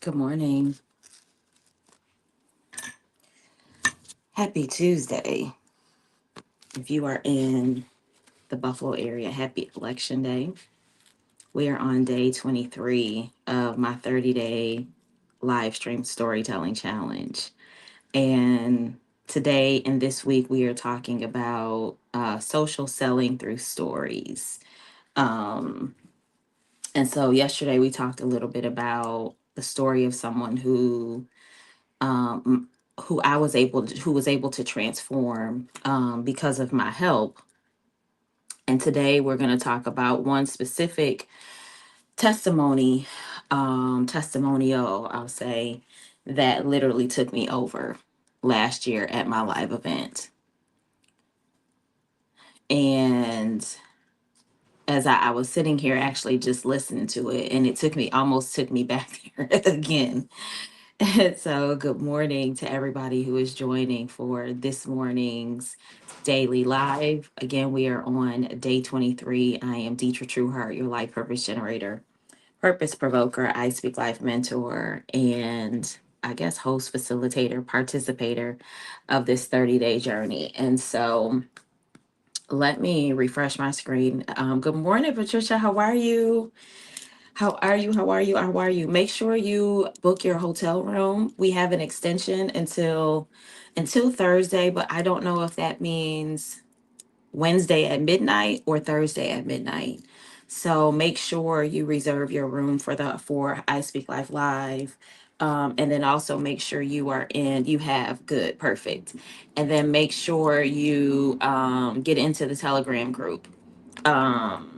Good morning. Happy Tuesday. If you are in the Buffalo area, happy election day. We are on day 23 of my 30-day live stream storytelling challenge. And today and this week, we are talking about social selling through stories. Um, and so, yesterday, we talked a little bit about the story of someone um, who who was able to transform because of my help. And today we're going to talk about one specific testimony, testimonial, I'll say, that literally took me over last year at my live event. And as I was sitting here actually just listening to it, and it almost took me back there again. So, good morning to everybody who is joining for this morning's daily live. Again, we are on day 23. I am Deetra Trueheart, your life purpose generator, purpose provoker, I Speak Life mentor, and I guess host, facilitator, participator of this 30-day journey. And so, let me refresh my screen. Good morning, Patricia. How are you? How are you? How are you? How are you? Make sure you book your hotel room. We have an extension until Thursday, but I don't know if that means Wednesday at midnight or Thursday at midnight. So make sure you reserve your room for I Speak Life Live. And then also make sure you have good, perfect. And then make sure you get into the Telegram group. Um,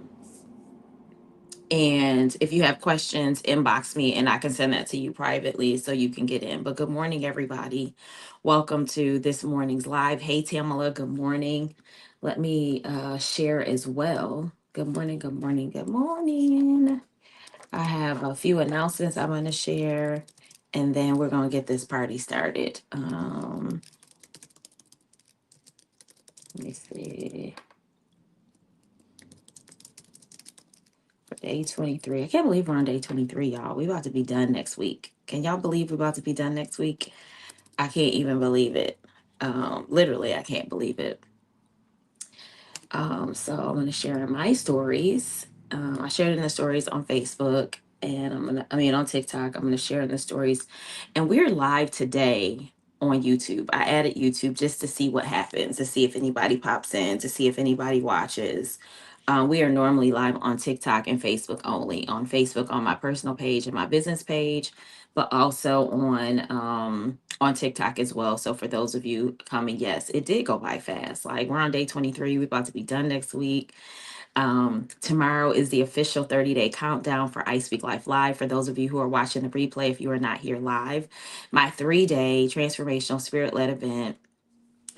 and if you have questions, inbox me and I can send that to you privately so you can get in. But good morning, everybody. Welcome to this morning's live. Hey, Tamala, good morning. Let me share as well. Good morning, good morning, good morning. I have a few announcements I'm going to share, and then we're going to get this party started. Let me see. Day 23. I can't believe we're on day 23, y'all. We about to be done next week. Can y'all believe we're about to be done next week? I can't even believe it. Literally, I can't believe it. So I'm going to share my stories. I shared in the stories on Facebook and on TikTok. I'm going to share in the stories. And we're live today on YouTube. I added YouTube just to see what happens, to see if anybody pops in, to see if anybody watches. We are normally live on TikTok and Facebook only. On Facebook, on my personal page and my business page, but also on TikTok as well. So for those of you coming, yes, it did go by fast. Like we're on day 23. We're about to be done next week. Tomorrow is the official 30-day countdown for I Speak Life Live. For those of you who are watching the replay, if you are not here live, my 3-day transformational spirit-led event,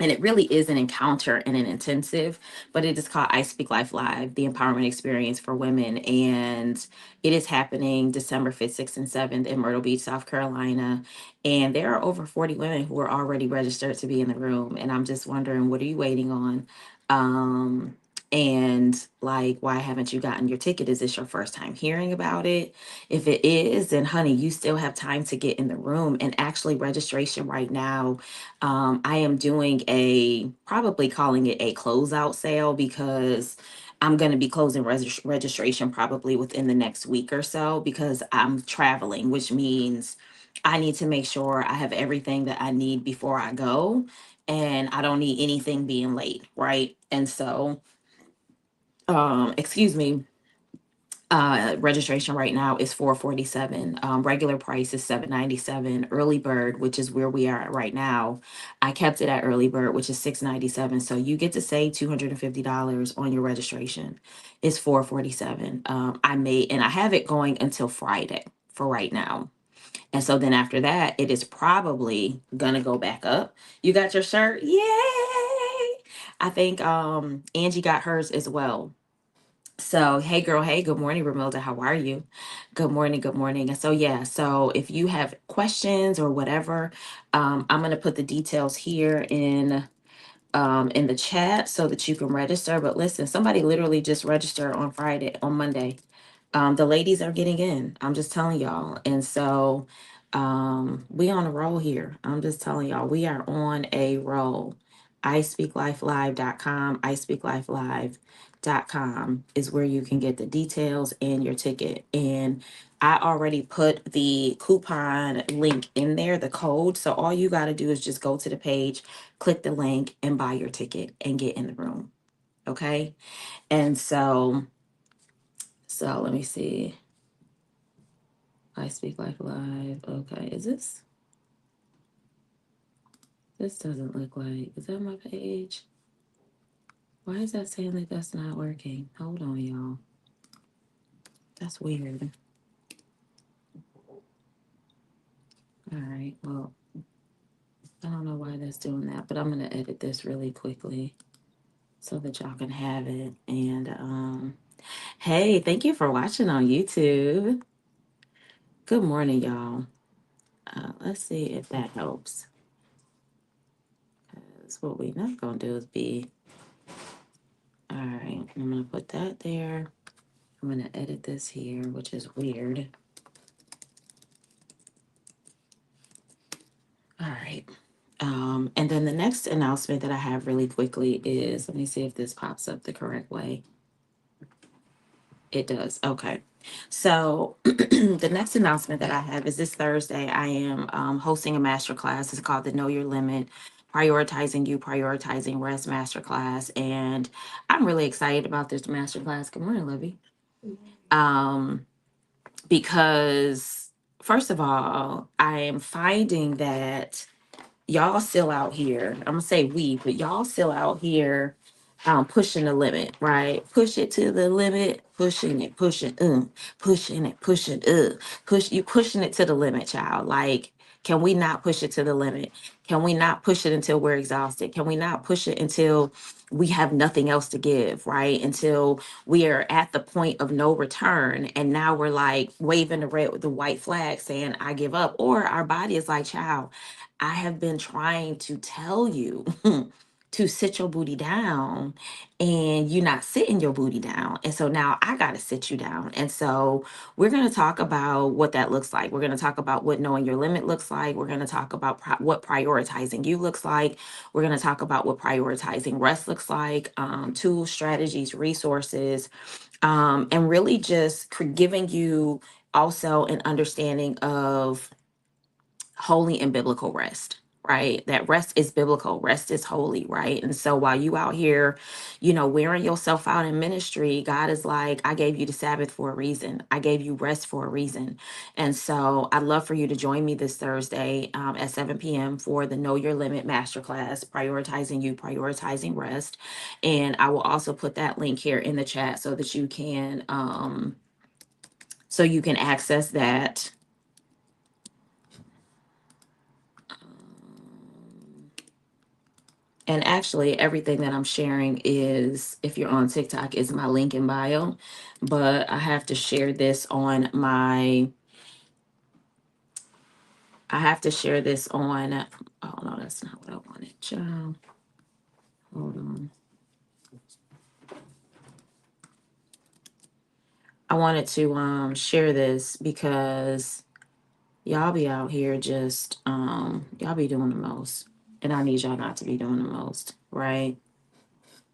and it really is an encounter and an intensive, but it is called I Speak Life Live, the empowerment experience for women. And it is happening December 5th, 6th, and 7th in Myrtle Beach, South Carolina. And there are over 40 women who are already registered to be in the room. And I'm just wondering, what are you waiting on? And like, why haven't you gotten your ticket? Is this your first time hearing about it? If it is, then honey, you still have time to get in the room. And actually, registration right now, I am doing probably calling it a closeout sale because I'm going to be closing registration probably within the next week or so because I'm traveling, which means I need to make sure I have everything that I need before I go. And I don't need anything being late, right? And so, excuse me, registration right now is 447. Regular price is 797. Early bird, which is where we are at right now, I kept it at early bird, which is 697. So you get to save $250 on your registration. It's 447. I have it going until Friday for right now. And so then after that, it is probably gonna go back up. You got your shirt? Yay! I think Angie got hers as well. So, hey girl, hey, good morning, Ramilda. How are you? Good morning, good morning. And so, yeah, so if you have questions or whatever, I'm gonna put the details here in the chat so that you can register. But listen, somebody literally just registered on Monday. The ladies are getting in. I'm just telling y'all. And so We on a roll here. I'm just telling y'all, we are on a roll. ISpeakLifeLive.com, ISpeakLifeLive.com is where you can get the details and your ticket. And I already put the coupon link in there, the code. So all you got to do is just go to the page, click the link, and buy your ticket and get in the room. Okay. And so let me see. I Speak Life Live. Okay. This doesn't look like, is that my page? Why is that saying that that's not working? Hold on, y'all. That's weird. All right. Well, I don't know why that's doing that, but I'm going to edit this really quickly so that y'all can have it. And hey, thank you for watching on YouTube. Good morning, y'all. Let's see if that helps. Because what we're not going to do is be. All right. I'm going to put that there. I'm going to edit this here, which is weird. All right. And then the next announcement that I have really quickly is, let me see if this pops up the correct way. It does. Okay. So the next announcement that I have is this Thursday, I am hosting a masterclass. It's called the Know Your Limit, Prioritizing You, Prioritizing Rest Masterclass. And I'm really excited about this masterclass. Good morning, Libby. Um, because first of all, I am finding that y'all still out here. I'm gonna say we, but y'all still out here pushing the limit, right? Push it to the limit, pushing it, pushing it to the limit, child. Like, can we not push it to the limit? Can we not push it until we're exhausted? Can we not push it until we have nothing else to give, right? Until we are at the point of no return, and now we're like waving the white flag saying, I give up. Or our body is like, child, I have been trying to tell you to sit your booty down, and you're not sitting your booty down. And so now I got to sit you down. And so we're going to talk about what that looks like. We're going to talk about what knowing your limit looks like. We're going to talk about what prioritizing you looks like. We're going to talk about what prioritizing rest looks like, tools, strategies, resources, and really just giving you also an understanding of holy and biblical rest, right? That rest is biblical, rest is holy, right? And so while you out here, wearing yourself out in ministry, God is like, I gave you the Sabbath for a reason. I gave you rest for a reason. And so I'd love for you to join me this Thursday at 7 p.m. for the Know Your Limit Masterclass, Prioritizing You, Prioritizing Rest. And I will also put that link here in the chat so that you can access that. And actually, everything that I'm sharing is, if you're on TikTok, is my link in bio. But I have to share this on I have to share this on, oh no, that's not what I wanted. Child. Hold on. I wanted to share this because y'all be out here just, y'all be doing the most. And I need y'all not to be doing the most, right?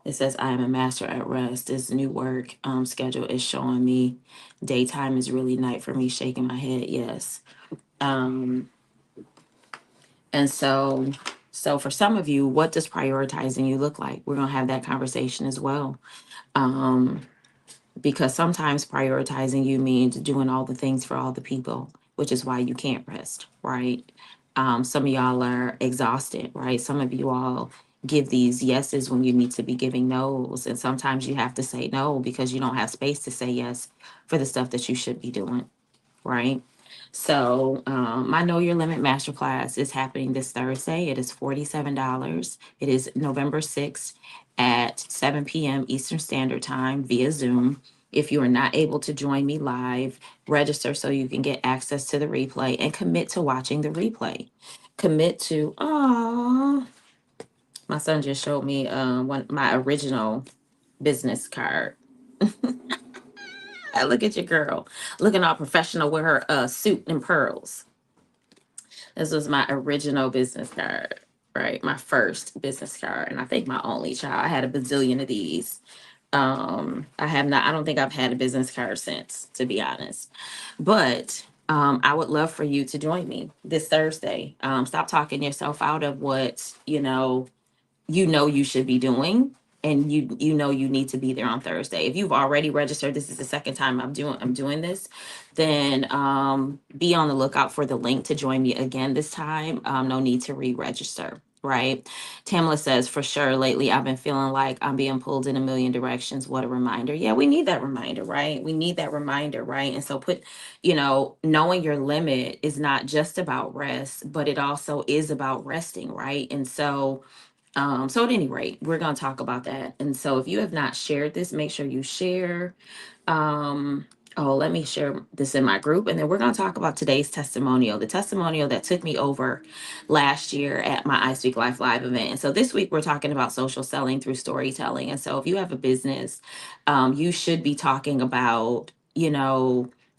It says, I am a master at rest. This new work schedule is showing me daytime is really night for me, shaking my head. Yes. Um, and so for some of you, what does prioritizing you look like? We're going to have that conversation as well. Um, because sometimes prioritizing you means doing all the things for all the people, which is why you can't rest, right? Some of y'all are exhausted, right? Some of you all give these yeses when you need to be giving nos. And sometimes you have to say no because you don't have space to say yes for the stuff that you should be doing, right? So, my Know Your Limit Masterclass is happening this Thursday. It is $47. It is November 6th at 7 p.m. Eastern Standard Time via Zoom. If you are not able to join me live, register so you can get access to the replay and commit to watching the replay. Commit to, my son just showed me my original business card. Look at your girl, looking all professional with her suit and pearls. This was my original business card, right? My first business card, and I think my only child. I had a bazillion of these. I have not, I don't think I've had a business card since, to be honest. But I would love for you to join me this Thursday. Stop talking yourself out of what, you should be doing, and you need to be there on Thursday. If you've already registered, this is the second time I'm doing this, then be on the lookout for the link to join me again this time. No need to re-register. Right. Tamala says, for sure, lately I've been feeling like I'm being pulled in a million directions. What a reminder. Yeah, we need that reminder, right? We need that reminder, right? And so knowing your limit is not just about rest, but it also is about resting, right? And so at any rate, we're going to talk about that. And so if you have not shared this, make sure you share. Um, let me share this in my group. And then we're going to talk about today's testimonial, the testimonial that took me over last year at my I Speak Life Live event. And so this week we're talking about social selling through storytelling. And so if you have a business, you should be talking about,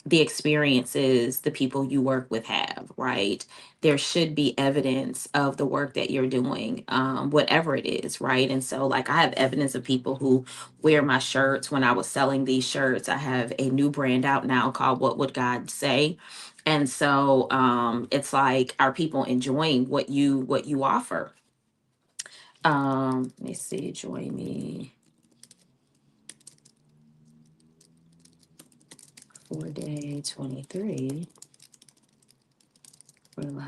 the experiences the people you work with have, right? There should be evidence of the work that you're doing, whatever it is, right? And so, like, I have evidence of people who wear my shirts when I was selling these shirts. I have a new brand out now called What Would God Say? And so it's like, are people enjoying what you offer? Let me see, join me for Day23. We're live.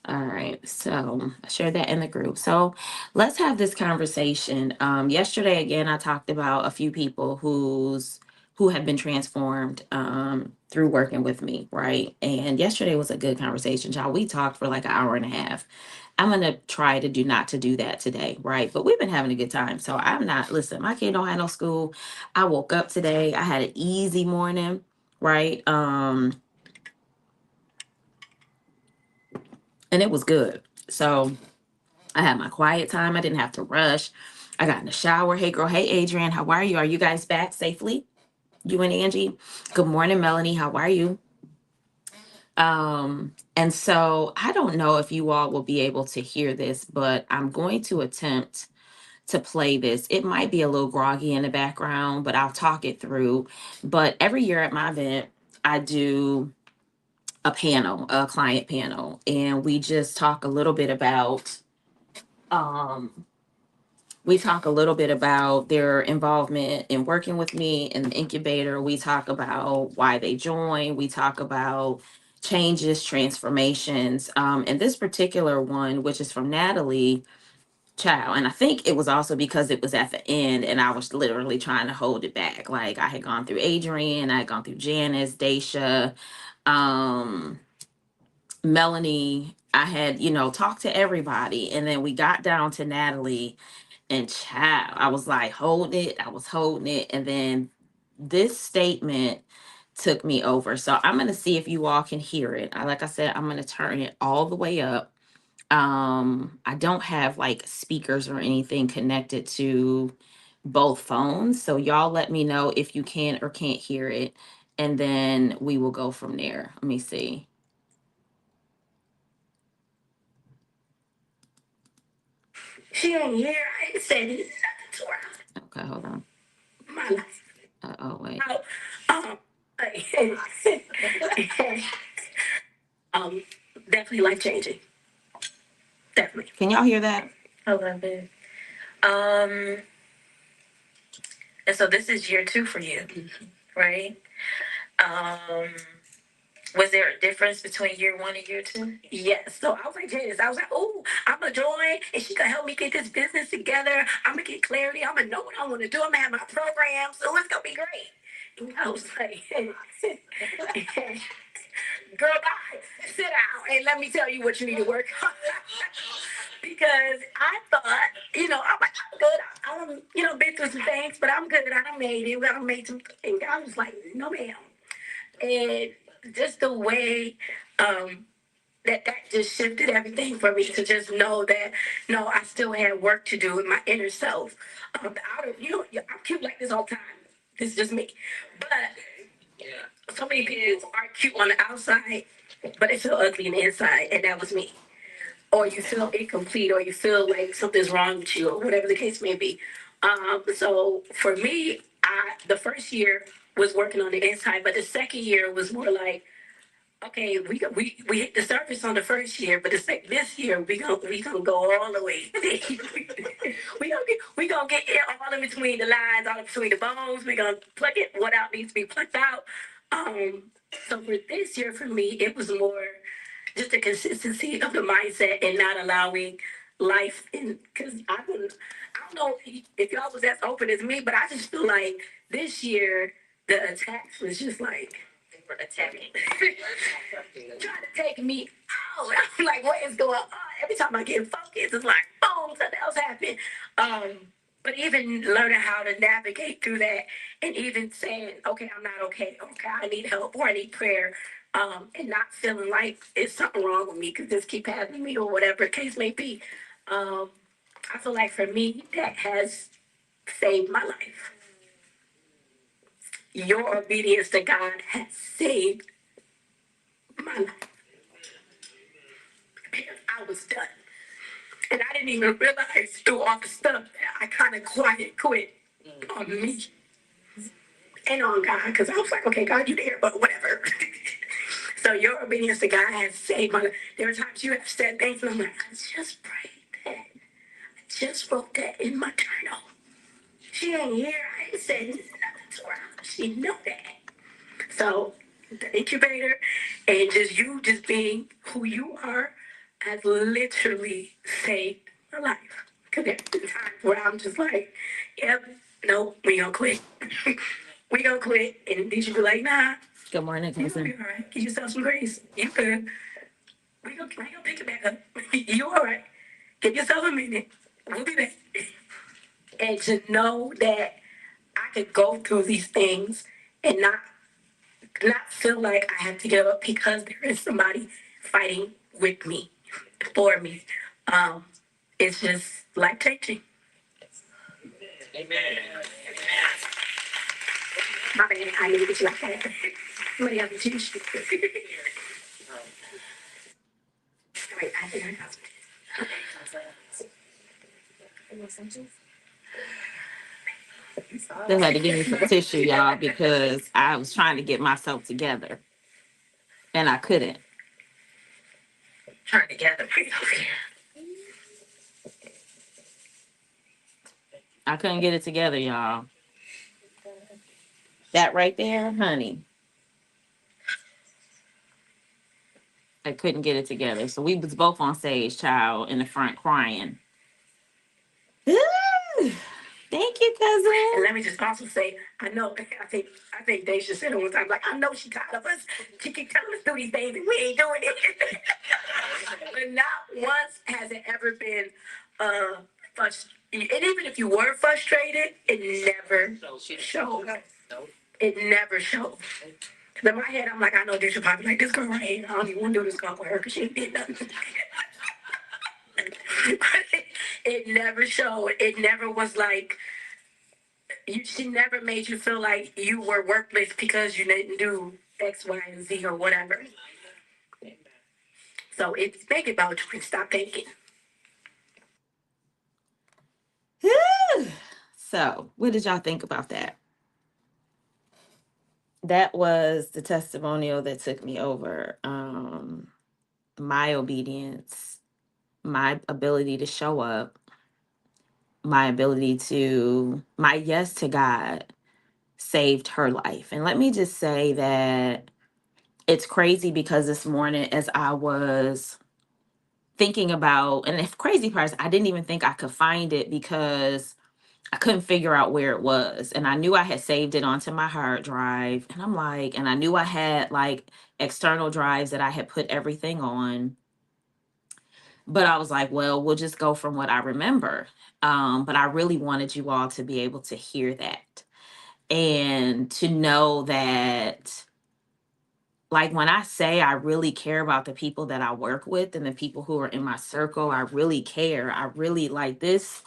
All right, so I shared that in the group. So let's have this conversation. Yesterday, again, I talked about a few people who have been transformed through working with me, right? And yesterday was a good conversation, y'all. We talked for like an hour and a half. I'm gonna try to do not to do that today, right? But we've been having a good time. So I'm not, listen, my kid don't have no school. I woke up today. I had an easy morning, right? And it was good. So I had my quiet time. I didn't have to rush. I got in the shower. Hey, girl. Hey, Adrian. How are you? Are you guys back safely? You and Angie. Good morning, Melanie. How are you? And so I don't know if you all will be able to hear this, but I'm going to attempt to play this. It might be a little groggy in the background, but I'll talk it through. But every year at my event, I do a client panel, and we just talk a little bit about um we talk a little bit about their involvement in working with me in the incubator. We talk about why they join. We talk about changes, transformations. And this particular one, which is from Natalie Child, and I think it was also because it was at the end and I was literally trying to hold it back. Like, I had gone through Adrian, I had gone through Janice, Daisha, um, Melanie. I had, talked to everybody. And then we got down to Natalie, and child, I was like, holding it. I was holding it. And then this statement took me over. So I'm going to see if you all can hear it. Like I said, I'm going to turn it all the way up. I don't have like speakers or anything connected to both phones. So y'all let me know if you can or can't hear it. And then we will go from there. Let me see. She ain't here. I ain't said nothing to her. Okay, hold on. My life. Wait. Um, um, definitely life changing. Definitely. Can y'all hear that? I love it. And so this is year 2 for you, right? Um, was there a difference between year 1 and year 2? Yes. So I was like, Janice, I was like, oh, I'm going to join and she going to help me get this business together. I'm going to get clarity. I'm going to know what I want to do. I'm going to have my program. So it's going to be great. And I was like, girl, bye. Sit down and let me tell you what you need to work on. Because I thought, I'm like, I'm good. I don't, been through some things, but I'm good. I done made it. I done made some things. I was like, no, ma'am. And just the way that just shifted everything for me to just know that, no, I still had work to do with my inner self. The outer, I'm cute like this all the time. This is just me. But so many people are cute on the outside, but it feel ugly in the inside, and that was me. Or you feel incomplete, or you feel like something's wrong with you, or whatever the case may be. So for me, the first year was working on the inside, but the second year was more like, okay, we hit the surface on the first year, but this year we gonna go all the way. We gonna get all in between the lines, all in between the bones. We gonna pluck it. What out needs to be plucked out. Um, so for this year, for me, it was more just the consistency of the mindset and not allowing life in, because I don't know if y'all was as open as me, but I just feel like this year the attacks was just like they were attacking, trying to take me out. I'm like, what is going on? Every time I get focused, it's like boom, something else happened. But even learning how to navigate through that, and even saying, okay, I'm not okay. Okay, I need help or I need prayer. And not feeling like it's something wrong with me because this keep happening to me or whatever the case may be. Um, I feel like for me, that has saved my life. Your obedience to God has saved my life because I was done. And I didn't even realize through all the stuff that I kind of quiet quit on me and on God, because I was like, okay, God, you there, but whatever. So your obedience to God has saved my life. There are times you have said things, and I'm like, I just prayed that. I just wrote that in my journal. She ain't here. I ain't said nothing to her. She know that. So the incubator and just being who you are has literally saved my life. Because there's been times where I'm just like, yep, no, we gonna quit. We gonna quit. And then you be like, nah, Good morning, you gonna be cousin. all right. Give yourself some grace. You good. We gonna pick it back up. You all right. Give yourself a minute. We'll be back. And to know that I could go through these things and not feel like I have to give up because there is somebody fighting with me, for me. Um, it's just life changing. My bad, I need to get you like that. Somebody else teach you. Wait, I think I got They had to give me some tissue, y'all, because I was trying to get myself together and I couldn't. turn together. I couldn't get it together, y'all. That right there, honey, I couldn't get it together. So we was both on stage, child, in the front crying. Thank you, And cousin. let me just also say, I know, I think Daisha said it one time, like, I know she tired of us. She keep telling us to do these things and we ain't doing it. But not once has it ever been frustrated. And even if you were frustrated, it never showed. It never showed. 'Cause in my head, I'm like, I know Daisha probably like, this girl right here, I don't even want to do this girl with her because she ain't did nothing. It never showed. It never was like, she never made you feel like you were worthless because you didn't do X, Y, and Z or whatever. So it's make it about you. Stop thinking. So, what did y'all think about that? That was the testimonial that took me over. My obedience, my ability to show up, my yes to God saved her life. And let me just say that it's crazy because this morning, as I was thinking about, and the crazy part is, I didn't even think I could find it because I couldn't figure out where it was. And I knew I had saved it onto my hard drive. And I'm like, and I knew I had like external drives that I had put everything on. But I was like, well, we'll just go from what I remember. But I really wanted you all to be able to hear that and to know that, like, when I say I really care about the people that I work with and the people who are in my circle, I really care. I really like this.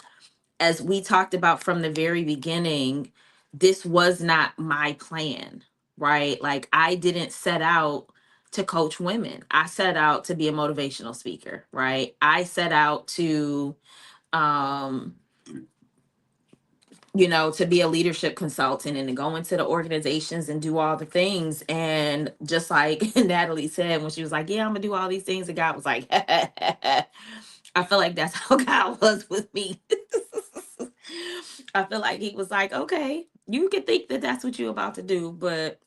As we talked about from the very beginning, this was not my plan, right? Like, I didn't set out to coach women. I set out to be a motivational speaker, right? I set out to um to be a leadership consultant and to go into the organizations and do all the things. And just like Natalie said, when she was like, yeah, I'm gonna do all these things, and God was like, I feel like that's how God was with me. I feel like he was like, okay, you can think that that's what you're about to do, but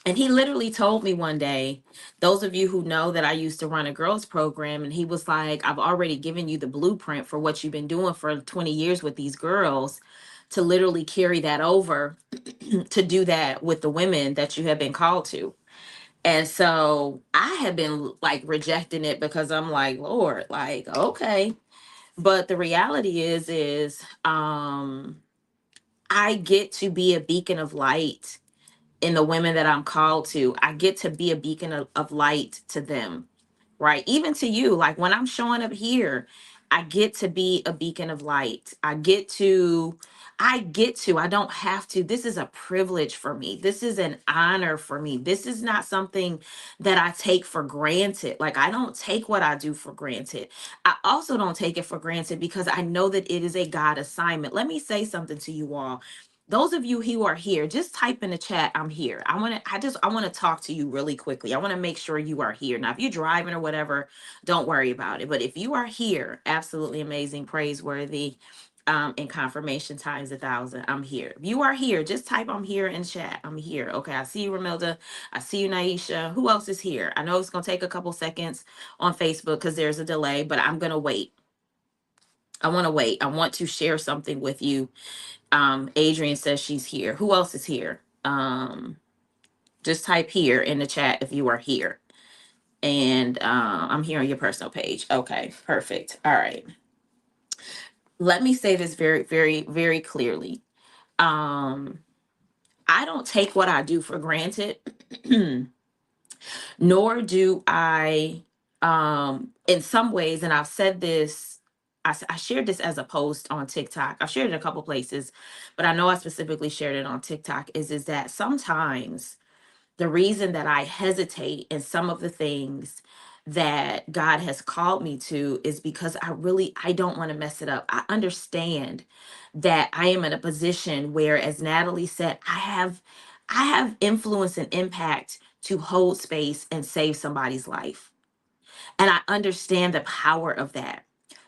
and he literally told me one day, those of you who know that I used to run a girls program, and he was like, I've already given you the blueprint for what you've been doing for 20 years with these girls, to literally carry that over to do that with the women that you have been called to. And so I have been like rejecting it because I'm like, Lord, like, okay. But the reality is I get to be a beacon of light in the women that I'm called to. I get to be a beacon of light to them, right? Even to you, like when I'm showing up here, I get to be a beacon of light. I don't have to. This is a privilege for me. This is an honor for me. This is not something that I take for granted. Like, I don't take what I do for granted. I also don't take it for granted because I know that it is a God assignment. Let me say something to you all. Those of you who are here, just type in the chat, I'm here. I want to talk to you really quickly. I want to make sure you are here. Now, if you're driving or whatever, don't worry about it. But if you are here, absolutely amazing, praiseworthy, and confirmation times 1,000. I'm here. If you are here, just type I'm here in chat. I'm here. Okay. I see you, Ramilda. I see you, Naisha. Who else is here? I know it's gonna take a couple seconds on Facebook because there's a delay, but I'm gonna wait. I want to wait. I want to share something with you. Adrian says she's here. Who else is here? Just type here in the chat if you are here. And I'm here on your personal page. Okay, perfect. All right. Let me say this very, very, very clearly. Um, I don't take what I do for granted, nor do I, in some ways, and I've said this, I shared this as a post on TikTok. I've shared it a couple places, but I know I specifically shared it on TikTok, is that sometimes the reason that I hesitate in some of the things that God has called me to is because I don't want to mess it up. I understand that I am in a position where, as Natalie said, I have influence and impact to hold space and save somebody's life. And I understand the power of that.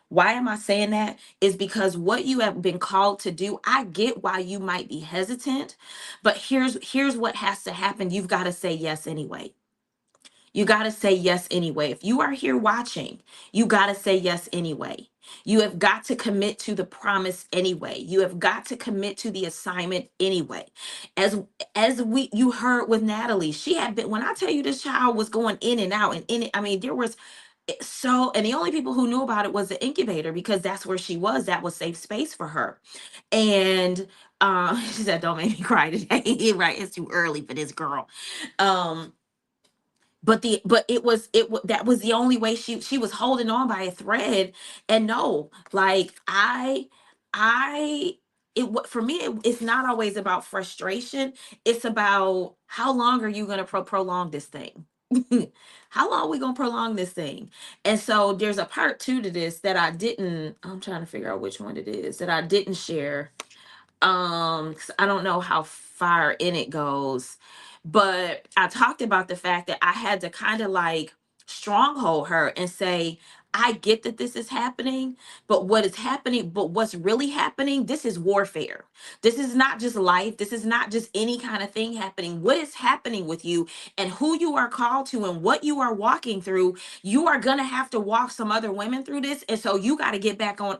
Why am I saying that? Is because what you have been called to do, I get why you might be hesitant, but here's what has to happen. You've got to say yes anyway. You got to say yes anyway. If you are here watching, you got to say yes anyway. You have got to commit to the promise anyway. You have got to commit to the assignment anyway. As you heard with Natalie, she had been, when I tell you this child was going in and out and in it, I mean, there was so, and the only people who knew about it was the incubator because that's where she was. That was safe space for her. And she said, don't make me cry today. Right, it's too early for this girl. um but that was the only way she was holding on by a thread. And no, like I for me, it's not always about frustration. It's about how long are you going to prolong this thing. How long are we going to prolong this thing? And so there's a part two to this that I'm trying to figure out which one it is that I didn't share. 'Cause I don't know how far in it goes, but I talked about the fact that I had to kind of like stronghold her and say, I get that this is happening, but what's really happening, this is warfare. This is not just life. This is not just any kind of thing happening. What is happening with you and who you are called to and what you are walking through, you are going to have to walk some other women through this. And so you got to get back on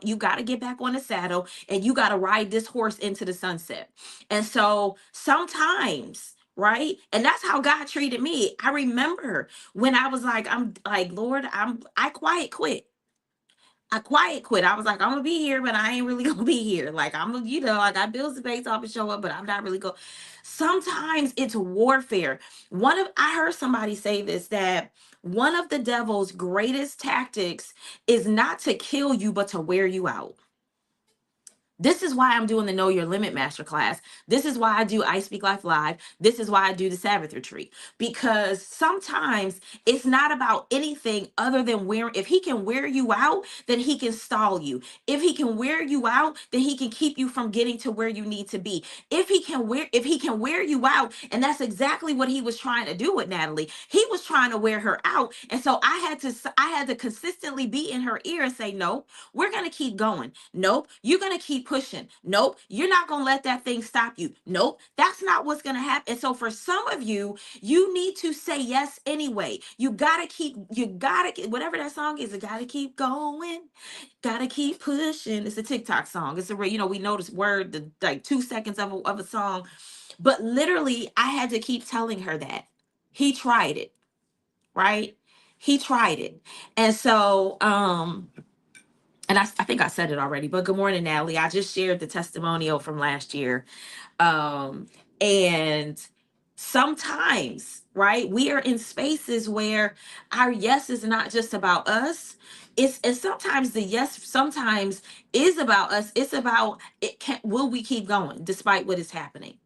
the saddle and you got to ride this horse into the sunset. And so sometimes, right? And that's how God treated me. I remember when I was like, I'm like, Lord, I quiet quit. I quiet quit. I was like, I'm gonna be here, but I ain't really gonna be here. Like, I'm gonna, I got bills to pay, so I'm gonna show up, but I'm not really going. Sometimes it's warfare. I heard somebody say this, that one of the devil's greatest tactics is not to kill you, but to wear you out. This is why I'm doing the Know Your Limit Masterclass. This is why I do I Speak Life Live. This is why I do the Sabbath Retreat. Because sometimes it's not about anything other than if he can wear you out, then he can stall you. If he can wear you out, then he can keep you from getting to where you need to be. If he can wear you out, and that's exactly what he was trying to do with Natalie. He was trying to wear her out. And so I had to consistently be in her ear and say, no, we're going to keep going. Nope. You're going to keep pushing. Nope. You're not going to let that thing stop you. Nope. That's not what's going to happen. And so for some of you, you need to say yes anyway. Whatever that song is, you got to keep going. Got to keep pushing. It's a TikTok song. It's we know this word, like 2 seconds of a song. But literally, I had to keep telling her that. He tried it, right? He tried it. And so, and I think I said it already, but good morning, Natalie. I just shared the testimonial from last year. And sometimes, right, we are in spaces where our yes is not just about us. And sometimes the yes sometimes is about us. It's about will we keep going despite what is happening?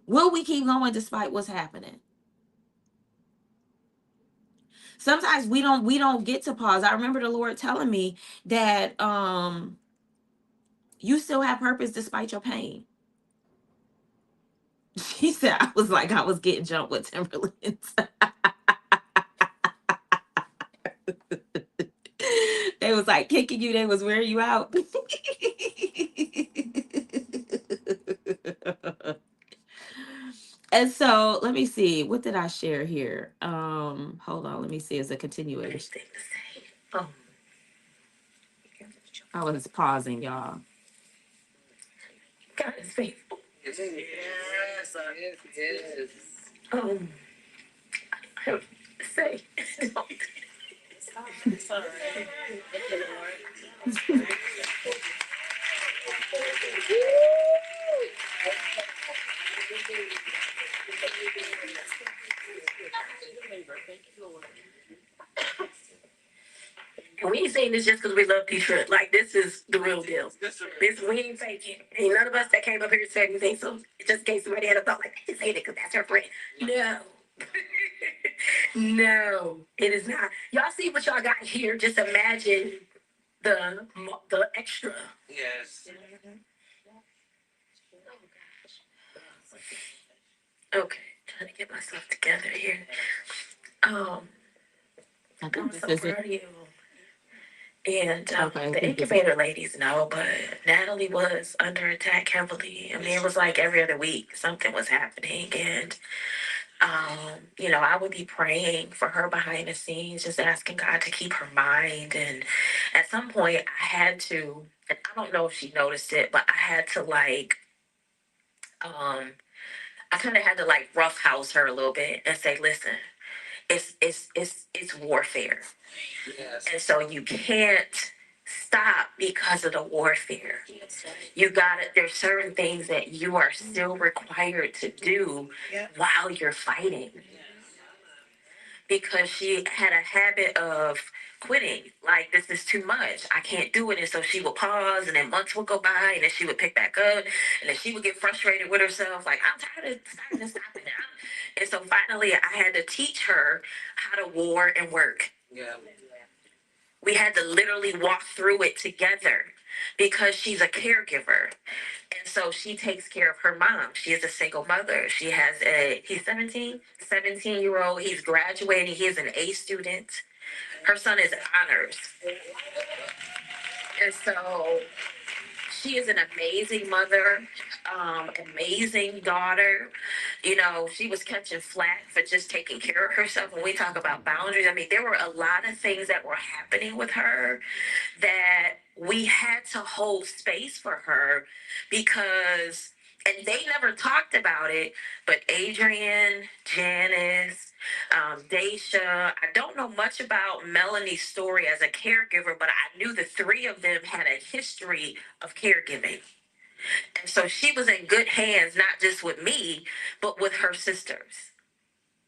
Will we keep going despite what's happening? Sometimes we don't get to pause. I remember the Lord telling me that you still have purpose despite your pain. She said, I was like, I was getting jumped with Timberlands. They was like kicking you, they was wearing you out. And so let me see, what did I share here? Hold on, let me see, as a continuation. Oh, I was pausing, y'all. God is faithful. Yes, yes. I don't say. And we ain't saying this just because we love T-shirt. Like, this is the real deal. This we ain't faking. Ain't none of us that came up here said anything. So just in case somebody had a thought like, I just hate it because that's her friend. No. No, it is not. Y'all see what y'all got here? Just imagine the extra. Yes. Okay, trying to get myself together here. I think I'm so proud of you. And the incubator ladies know, but Natalie was under attack heavily. I mean, it was like every other week something was happening, and I would be praying for her behind the scenes, just asking God to keep her mind. And at some point, I had to, and I don't know if she noticed it, but I had to I kind of had to like roughhouse her a little bit and say, listen, it's warfare. Yes. And so you can't stop because of the warfare. Yes. You got it. There's certain things that you are still required to do. Yep. While you're fighting. Because she had a habit of quitting. Like, this is too much. I can't do it. And so she would pause, and then months would go by, and then she would pick back up, and then she would get frustrated with herself. Like, I'm tired of stopping now. And so finally, I had to teach her how to war and work. Yeah. We had to literally walk through it together because she's a caregiver. And so she takes care of her mom. She is a single mother. She has he's 17-year-old. He's graduating. He is an A student. Her son is honors. And so she is an amazing mother, amazing daughter. She was catching flack for just taking care of herself. When we talk about boundaries, I mean, there were a lot of things that were happening with her that we had to hold space for her because, and they never talked about it, but Adrian, Janice, Daisha, I don't know much about Melanie's story as a caregiver, but I knew the three of them had a history of caregiving. And so she was in good hands, not just with me, but with her sisters.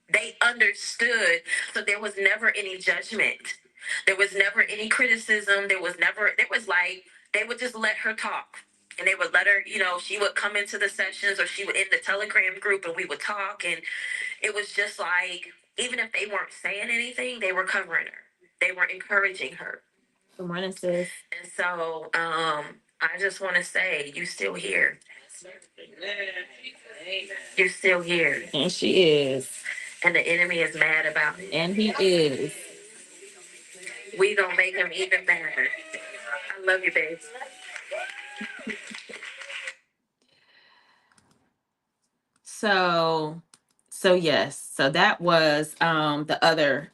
They understood, so there was never any judgment. There was never any criticism. There was like they would just let her talk. And they would let her, she would come into the sessions, or she would in the Telegram group, and we would talk. And it was just like, even if they weren't saying anything, they were covering her. They were encouraging her. Good morning, sis. And so I just want to say, you still here. You're still here. And she is. And the enemy is mad about it. And he is. We gonna make him even madder. I love you, babe. So yes. So that was the other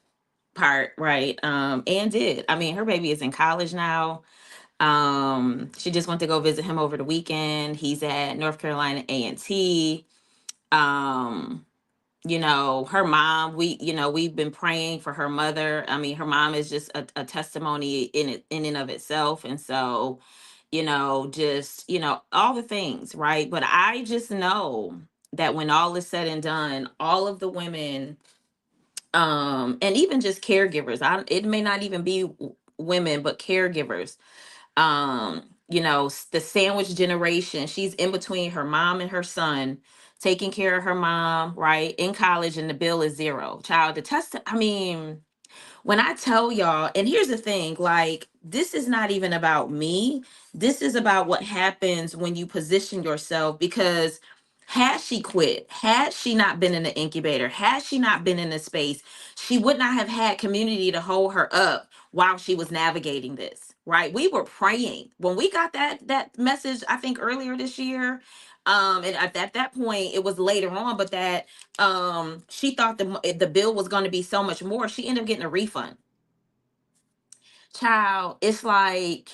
part, right? And did. I mean, her baby is in college now. She just went to go visit him over the weekend. He's at North Carolina A&T. Um, her mom, we've been praying for her mother. I mean, her mom is just a testimony in and of itself. And so, just, all the things, right? But I just know that when all is said and done, all of the women, and even just caregivers, it may not even be women, but caregivers, the sandwich generation, she's in between her mom and her son, taking care of her mom, right, in college, and the bill is zero. Child, I mean, when I tell y'all, and here's the thing, like, this is not even about me. This is about what happens when you position yourself. Because had she quit, had she not been in the incubator, had she not been in the space, she would not have had community to hold her up while she was navigating this, right? We were praying when we got that message, I think earlier this year. And at that point, it was later on, but that she thought the bill was going to be so much more. She ended up getting a refund. Child, it's like,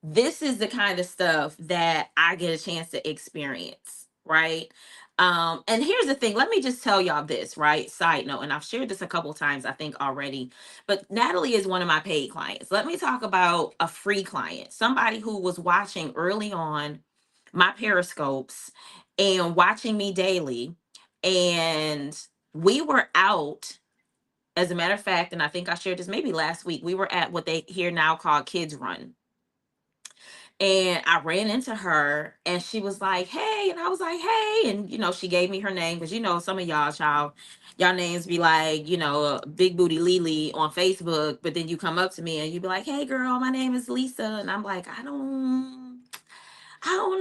this is the kind of stuff that I get a chance to experience, right? And here's the thing, let me just tell y'all this, right? Side note, and I've shared this a couple times, I think, already, but Natalie is one of my paid clients. Let me talk about a free client, somebody who was watching early on my periscopes and watching me daily. And we were out, as a matter of fact, and I think I shared this maybe last week, we were at what they here now called Kids Run. And I ran into her and she was like, hey. And I was like, hey. And, she gave me her name because, some of y'all names be like, Big Booty Lily on Facebook. But then you come up to me and you be like, hey, girl, my name is Lisa. And I'm like, I don't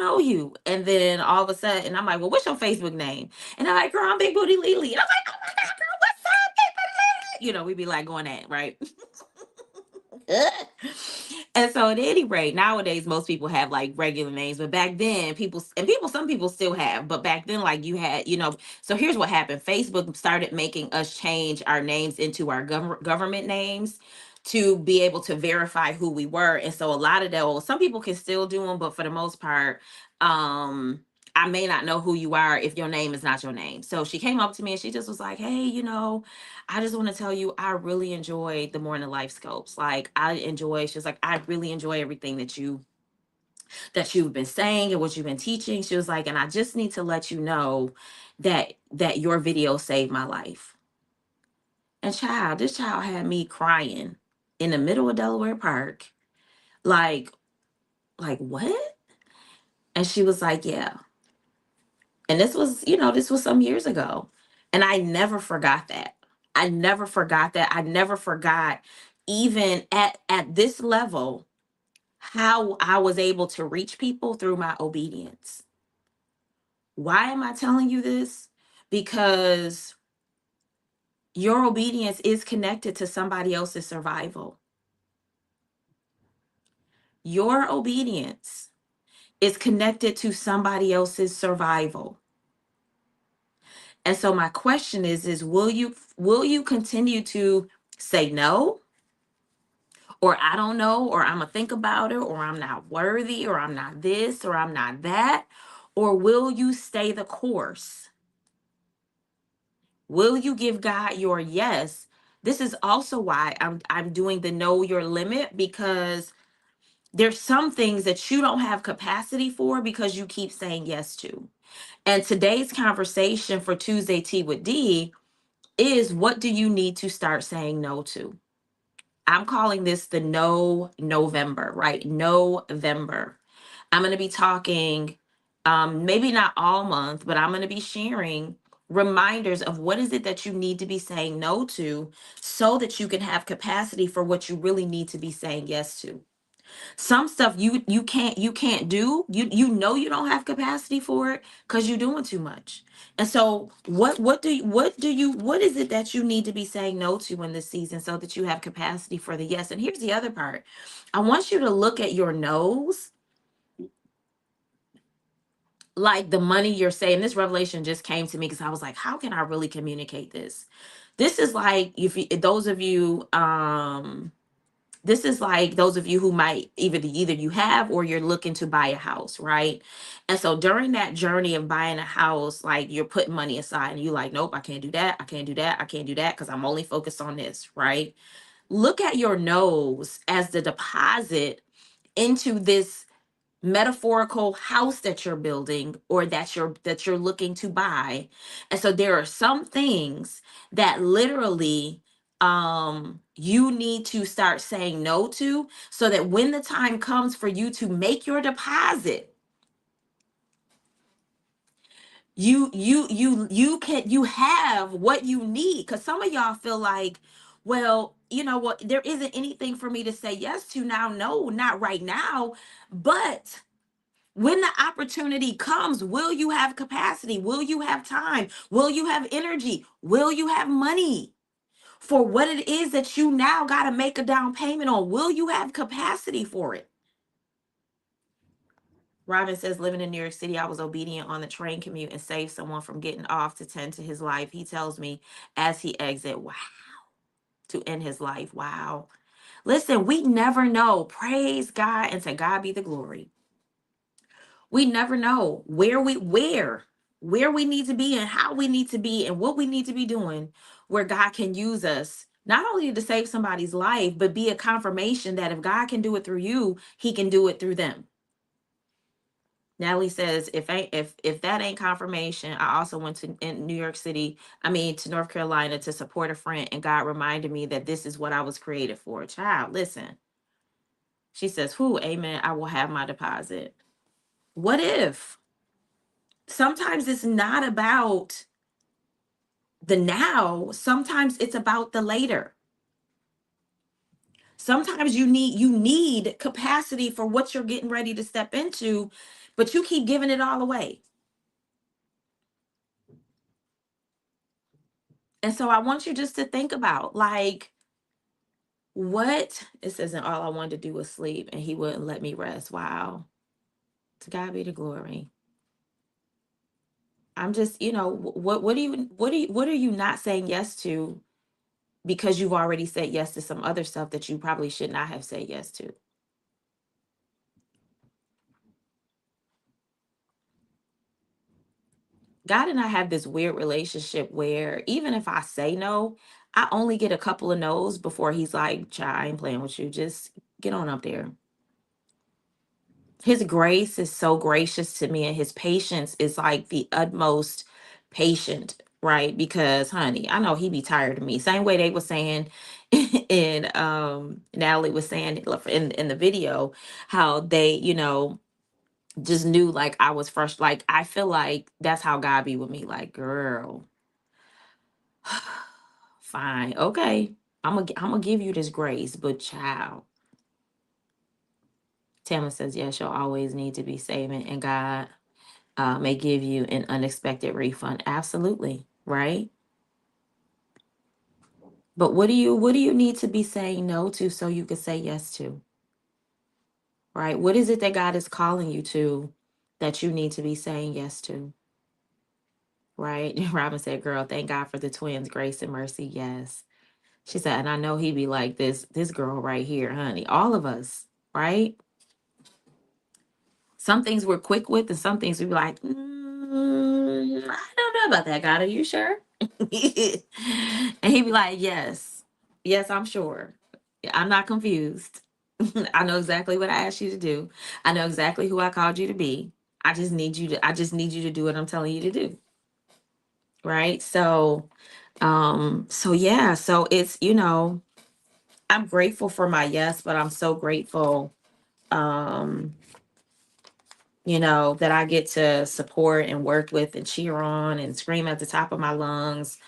know you. And then all of a sudden, I'm like, well, what's your Facebook name? And I'm like, girl, I'm Big Booty Lily. And I'm like, oh my God, girl, what's up, Big Booty Lily? We be like going at, right? And so at any rate, nowadays most people have like regular names, but back then some people still have, but back then, like, you had, so here's what happened. Facebook started making us change our names into our government names to be able to verify who we were. And so a lot of that, well, some people can still do them, but for the most part, I may not know who you are if your name is not your name. So she came up to me and she just was like, hey, I just want to tell you, I really enjoy the Morning Life Scopes. Like, she was like, I really enjoy everything that you've been saying and what you've been teaching. She was like, and I just need to let you know that your video saved my life. And this child had me crying in the middle of Delaware Park. Like, what? And she was like, yeah. And this was some years ago. And I never forgot that. I never forgot that. I never forgot, even at this level, how I was able to reach people through my obedience. Why am I telling you this? Because your obedience is connected to somebody else's survival. Your obedience is connected to somebody else's survival. And so my question is will you continue to say no? Or I don't know, or I'm gonna think about it, or I'm not worthy, or I'm not this, or I'm not that? Or will you stay the course? Will you give God your yes? This is also why I'm doing the know your limit, because there's some things that you don't have capacity for because you keep saying yes to. And today's conversation for Tuesday Tea with D is, what do you need to start saying no to? I'm calling this the No November, right? November. I'm going to be talking, maybe not all month, but I'm going to be sharing reminders of what is it that you need to be saying no to so that you can have capacity for what you really need to be saying yes to. Some stuff you can't do. You know you don't have capacity for it because you're doing too much. And so what is it that you need to be saying no to in this season so that you have capacity for the yes? And here's the other part. I want you to look at your no's like the money you're saying. This revelation just came to me because I was like, how can I really communicate this? This is like if you, those of you this is like those of you who might either you have or you're looking to buy a house, right? And so during that journey of buying a house, like you're putting money aside and you like, nope, I can't do that, I can't do that, I can't do that because I'm only focused on this, right? Look at your nose as the deposit into this metaphorical house that you're building or that you're looking to buy. And so there are some things that literally you need to start saying no to so that when the time comes for you to make your deposit, you have what you need. Because some of y'all feel like, well, you know what, there isn't anything for me to say yes to now. No, not right now. But when the opportunity comes, will you have capacity? Will you have time? Will you have energy? Will you have money for what it is that you now got to make a down payment on? Will you have capacity for it? Robin says, living in New York City, I was obedient on the train commute and saved someone from getting off to tend to his life. He tells me as he exit, wow, to end his life. Wow. Listen, we never know. Praise God and to God be the glory. We never know where we need to be and how we need to be and what we need to be doing where God can use us not only to save somebody's life but be a confirmation that if God can do it through you, he can do it through them. Natalie says, if that ain't confirmation, I also went to in New York City, I mean to North Carolina to support a friend, and God reminded me that this is what I was created for. Child, listen. She says, who, amen, I will have my deposit. What if? Sometimes it's not about the now, sometimes it's about the later. Sometimes you need capacity for what you're getting ready to step into, but you keep giving it all away. And so I want you just to think about like what it says, and all I wanted to do was sleep and he wouldn't let me rest. Wow. To God be the glory. I'm just, what are you not saying yes to because you've already said yes to some other stuff that you probably should not have said yes to? God and I have this weird relationship where even if I say no, I only get a couple of no's before he's like, child, I ain't playing with you. Just get on up there. His grace is so gracious to me, and his patience is like the utmost patient, right? Because, honey, I know he be tired of me. Same way they were saying, and Natalie was saying in the video, how they, just knew like I was fresh. Like I feel like that's how God be with me. Like, girl, fine, okay. I'm gonna give you this grace, but child. Tamara says, yes, you'll always need to be saving, and God may give you an unexpected refund. Absolutely, right? But what do you need to be saying no to so you could say yes to? Right? What is it that God is calling you to that you need to be saying yes to? Right? Robin said, girl, thank God for the twins, grace and mercy. Yes. She said, and I know he be like this girl right here, honey. All of us, right? Some things we're quick with, and some things we be like, I don't know about that, God. Are you sure? And he'd be like, yes, yes, I'm sure. I'm not confused. I know exactly what I asked you to do. I know exactly who I called you to be. I just need you to do what I'm telling you to do. Right. So yeah, so it's, I'm grateful for my yes, but I'm so grateful, um, that I get to support and work with and cheer on and scream at the top of my lungs,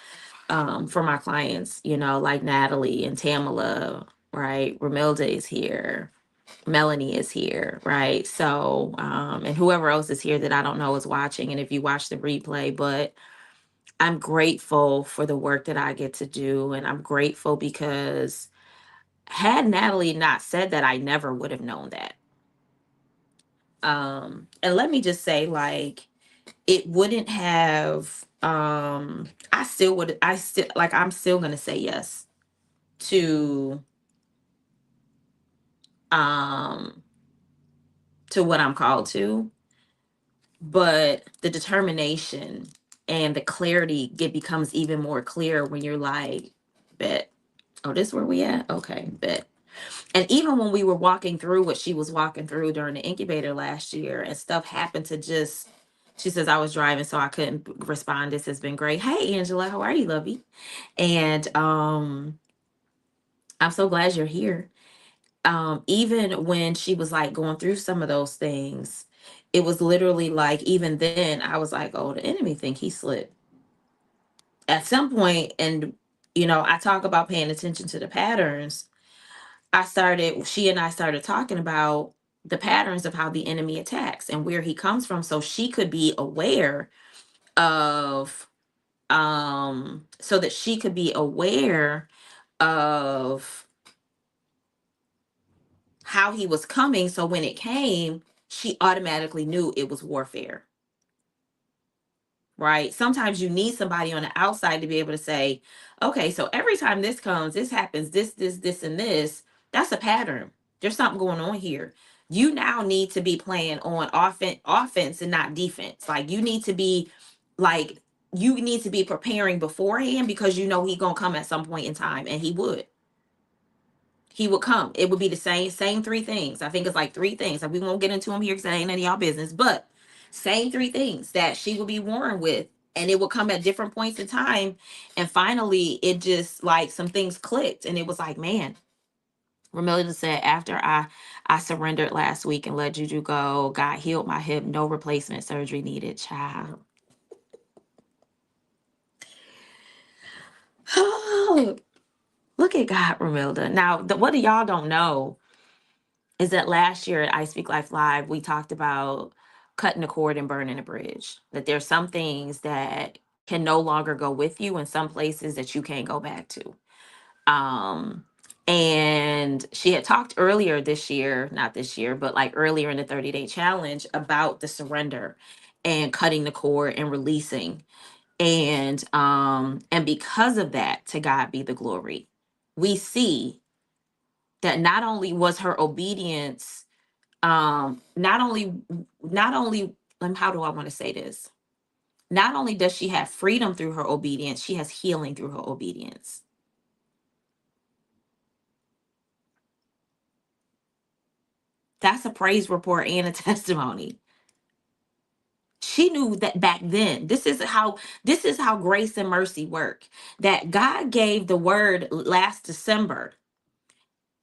for my clients, like Natalie and Tamala, right? Romilda is here. Melanie is here, right? So, and whoever else is here that I don't know is watching. And if you watch the replay, but I'm grateful for the work that I get to do. And I'm grateful because had Natalie not said that, I never would have known that. And let me just say, like, it wouldn't have, I still would, I'm still going to say yes to, um, to what I'm called to, but the determination and the clarity becomes even more clear when you're like, bet, oh, this where we at? Okay, bet. And even when we were walking through what she was walking through during the incubator last year, and stuff happened to just, she says, I was driving, so I couldn't respond. This has been great. Hey, Angela, how are you, lovey? And I'm so glad you're here. Even when she was like going through some of those things, it was literally like, even then, I was like, oh, the enemy think he slipped. At some point, and I talk about paying attention to the patterns. She and I started talking about the patterns of how the enemy attacks and where he comes from, so she could be aware of, so that she could be aware of how he was coming. So when it came, she automatically knew it was warfare. Right? Sometimes you need somebody on the outside to be able to say, okay, so every time this comes, this happens, this, and this. That's a pattern. There's something going on here. You now need to be playing on offense and not defense. Like, like you need to be preparing beforehand, because he gonna come at some point in time, and he would come. It would be the same three things. I think it's like three things. Like, we won't get into them here because it ain't none of y'all business. But same three things that she would be warned with, and it would come at different points in time. And finally, it just, like, some things clicked, and it was like, man. Romelia said, after I surrendered last week and let Juju go, God healed my hip. No replacement surgery needed. Child. Look at God, Romelda. Now, what y'all don't know is that last year at I Speak Life Live, we talked about cutting the cord and burning the bridge. That there's some things that can no longer go with you, and some places that you can't go back to. Um, and she had talked earlier this year, not this year, but like earlier in the 30-day challenge, about the surrender and cutting the cord and releasing. And because of that, to God be the glory. We see that not only was her obedience, not only how do I want to say this, not only does she have freedom through her obedience, she has healing through her obedience. That's a praise report and a testimony. She knew that back then. This is how grace and mercy work. That God gave the word last December.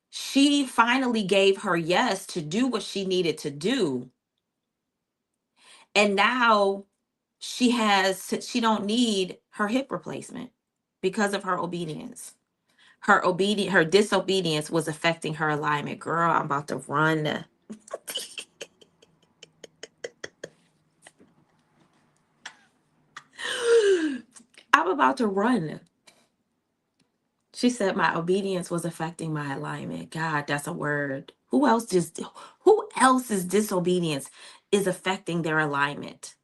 She finally gave her yes to do what she needed to do, and now she don't need her hip replacement because of her obedience. Her disobedience was affecting her alignment. Girl, I'm about to run. I'm about to run. She said my obedience was affecting my alignment. God, that's a word. Who else's disobedience is affecting their alignment?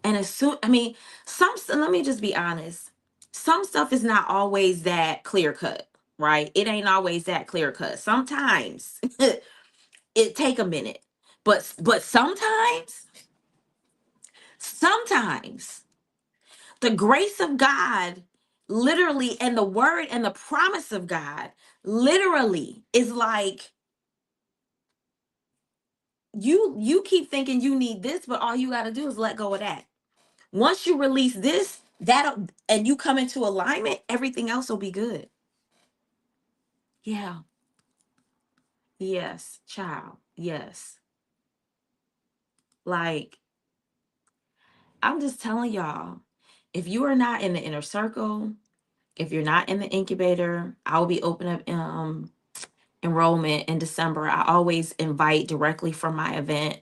And as soon, I mean, let me just be honest. Some stuff is not always that clear cut, right? It ain't always that clear cut. Sometimes it take a minute. But sometimes the grace of God, literally, and the word and the promise of God, literally, is like, you keep thinking you need this, but all you got to do is let go of that. Once you release this, That'll, and you come into alignment, everything else will be good. Yeah. Yes, child. Yes. Like, I'm just telling y'all, if you are not in the inner circle, if you're not in the incubator, I'll be opening up enrollment in December. I always invite directly from my event,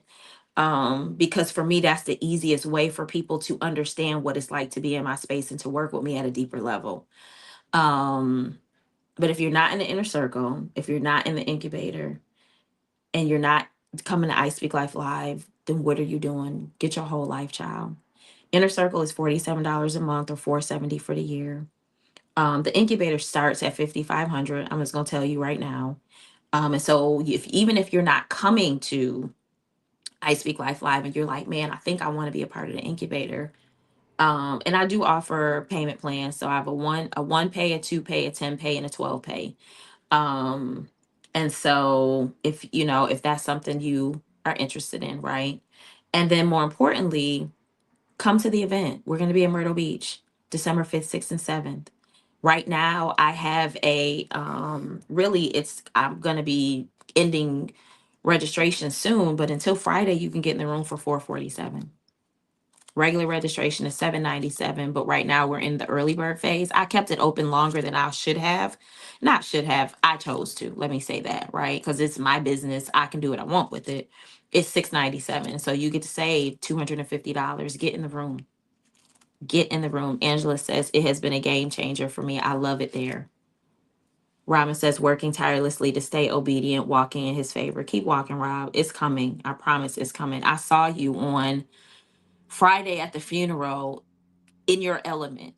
because for me that's the easiest way for people to understand what it's like to be in my space and to work with me at a deeper level. Um, but if you're not in the inner circle, if you're not in the incubator, and you're not coming to I Speak Life Live, then what are you doing? Get your whole life, child. Inner Circle is $47 a month or $470 for the year. The incubator starts at 5,500. I'm just gonna tell you right now. And so if even if you're not coming to I Speak Life Live and you're like, man, I think I want to be a part of the incubator. And I do offer payment plans. So I have a one pay, a two pay, a 10 pay, and a 12 pay. Um, and so if you know if that's something you are interested in, right? And then more importantly, come to the event. We're going to be in Myrtle Beach, December 5th, 6th, and 7th. Right now, I have a really it's I'm going to be ending registration soon, but until Friday, you can get in the room for 447. Regular registration is 797, but right now we're in the early bird phase. I kept it open longer than I should have. Not should have, I chose to. Let me say that, right? Because it's my business. I can do what I want with it. It's 697. So you get to save $250. Get in the room. Get in the room. Angela says it has been a game changer for me. I love it there. Robin says working tirelessly to stay obedient, walking in his favor. Keep walking, Rob. It's coming. I promise it's coming. I saw you on Friday at the funeral in your element.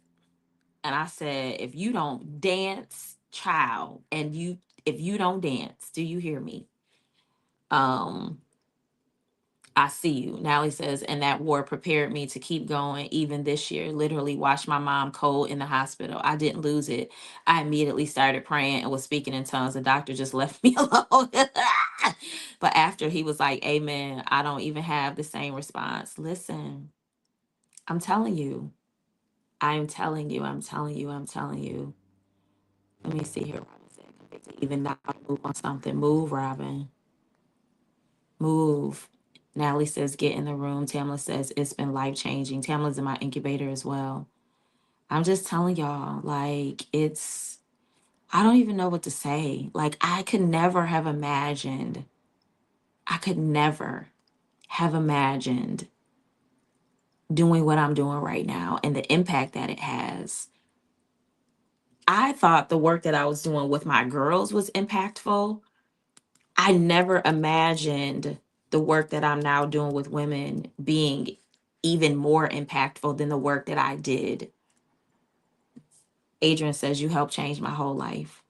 And I said, if you don't dance, child, and you if you don't dance, do you hear me? Um, I see you. Nally says, and that war prepared me to keep going even this year. Literally watched my mom cold in the hospital. I didn't lose it. I immediately started praying and was speaking in tongues. The doctor just left me alone. But after he was like, Amen, I don't even have the same response. Listen, I'm telling you. I'm telling you, I'm telling you, I'm telling you. Let me see here. Robin said, convicted even now, move on something. Move, Robin. Move. Natalie says, get in the room. Tamla says, it's been life changing. Tamla's in my incubator as well. I'm just telling y'all, like, I don't even know what to say. Like, I could never have imagined doing what I'm doing right now and the impact that it has. I thought the work that I was doing with my girls was impactful. I never imagined the work that I'm now doing with women being even more impactful than the work that I did. Adrian says, you helped change my whole life.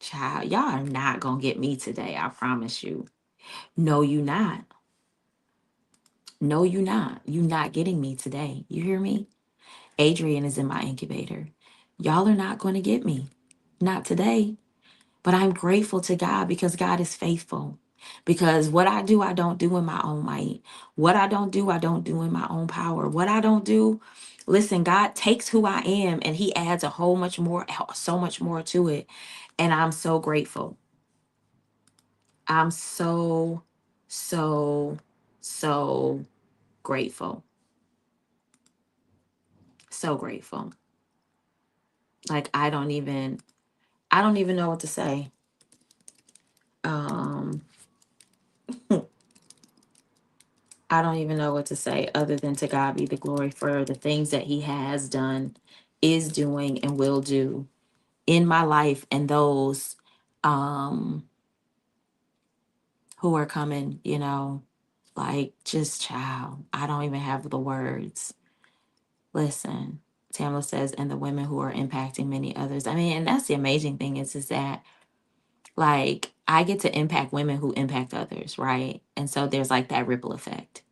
Child, y'all are not going to get me today. I promise you. No, you not. No, you not. You not getting me today. You hear me? Adrian is in my incubator. Y'all are not going to get me. Not today. But I'm grateful to God because God is faithful. Because what I do, I don't do in my own might. What I don't do, I don't do in my own power. What I don't do, listen, God takes who I am and He adds a whole much more, so much more to it. And I'm so grateful. I'm so, so, so grateful. So grateful. Like I don't even know what to say. Um, I don't even know what to say other than to God be the glory for the things that He has done, is doing, and will do in my life and those um who are coming, like just child. I don't even have the words. Listen, Tamla says, and the women who are impacting many others. I mean, and that's the amazing thing is that like I get to impact women who impact others, right? And so there's like that ripple effect.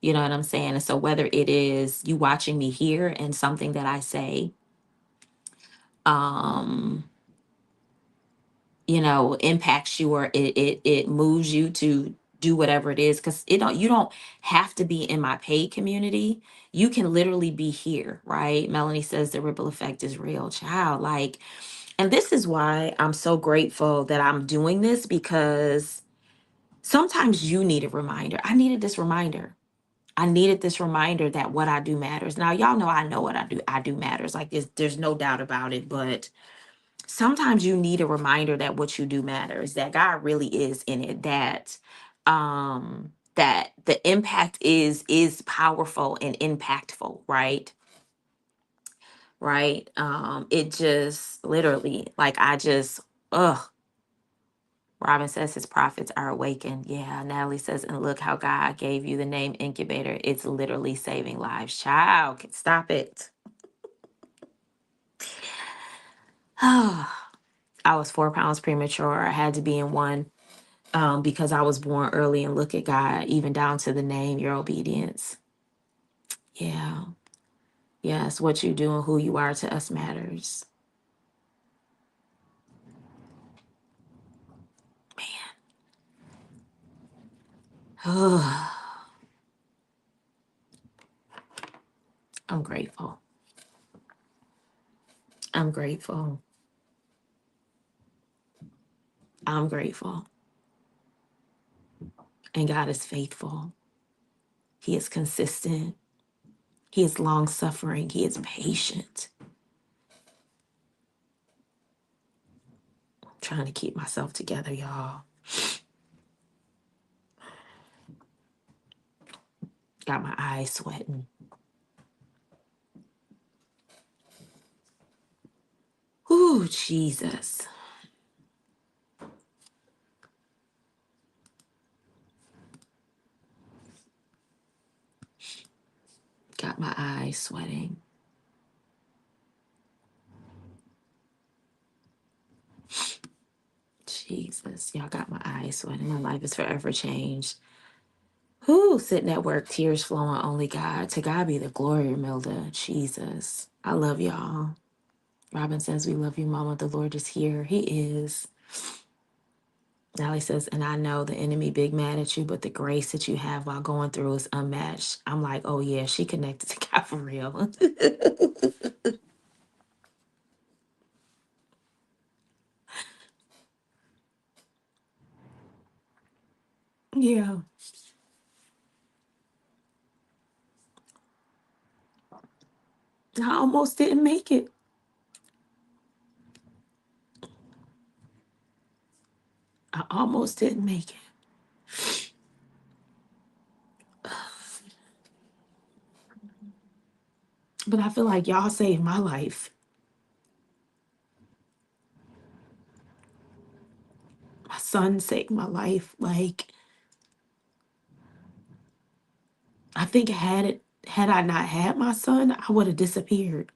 You know what I'm saying? And so whether it is you watching me here and something that I say, um, impacts you or it moves you to do whatever it is, because you don't have to be in my paid community. You can literally be here, right? Melanie says the ripple effect is real, child. Like, and this is why I'm so grateful that I'm doing this, because sometimes you need a reminder. I needed this reminder. I needed this reminder that what I do matters. Now, y'all know what I do. I do matters. Like, there's no doubt about it. But sometimes you need a reminder that what you do matters, that God really is in it, that the impact is powerful and impactful, right? Right. It just literally, like, I just, ugh. Robin says his prophets are awakened. Yeah. Natalie says, and look how God gave you the name incubator. It's literally saving lives. Child, stop it. I was 4 pounds premature. I had to be in one, because I was born early, and look at God, even down to the name, your obedience. Yeah. Yes. What you do and who you are to us matters. I'm grateful. I'm grateful. I'm grateful. And God is faithful. He is consistent. He is long suffering. He is patient. I'm trying to keep myself together, y'all. Got my eyes sweating. Ooh, Jesus. Got my eyes sweating. Jesus, y'all got my eyes sweating. My life is forever changed. Whoo, sitting at work, tears flowing, only God. To God be the glory, Milda. Jesus. I love y'all. Robin says, we love you, Mama. The Lord is here. He is. Nally says, and I know the enemy big mad at you, but the grace that you have while going through is unmatched. I'm like, oh yeah, she connected to God for real. Yeah. I almost didn't make it. I almost didn't make it. But I feel like y'all saved my life. My son saved my life. Like, I think had I not had my son, I would have disappeared.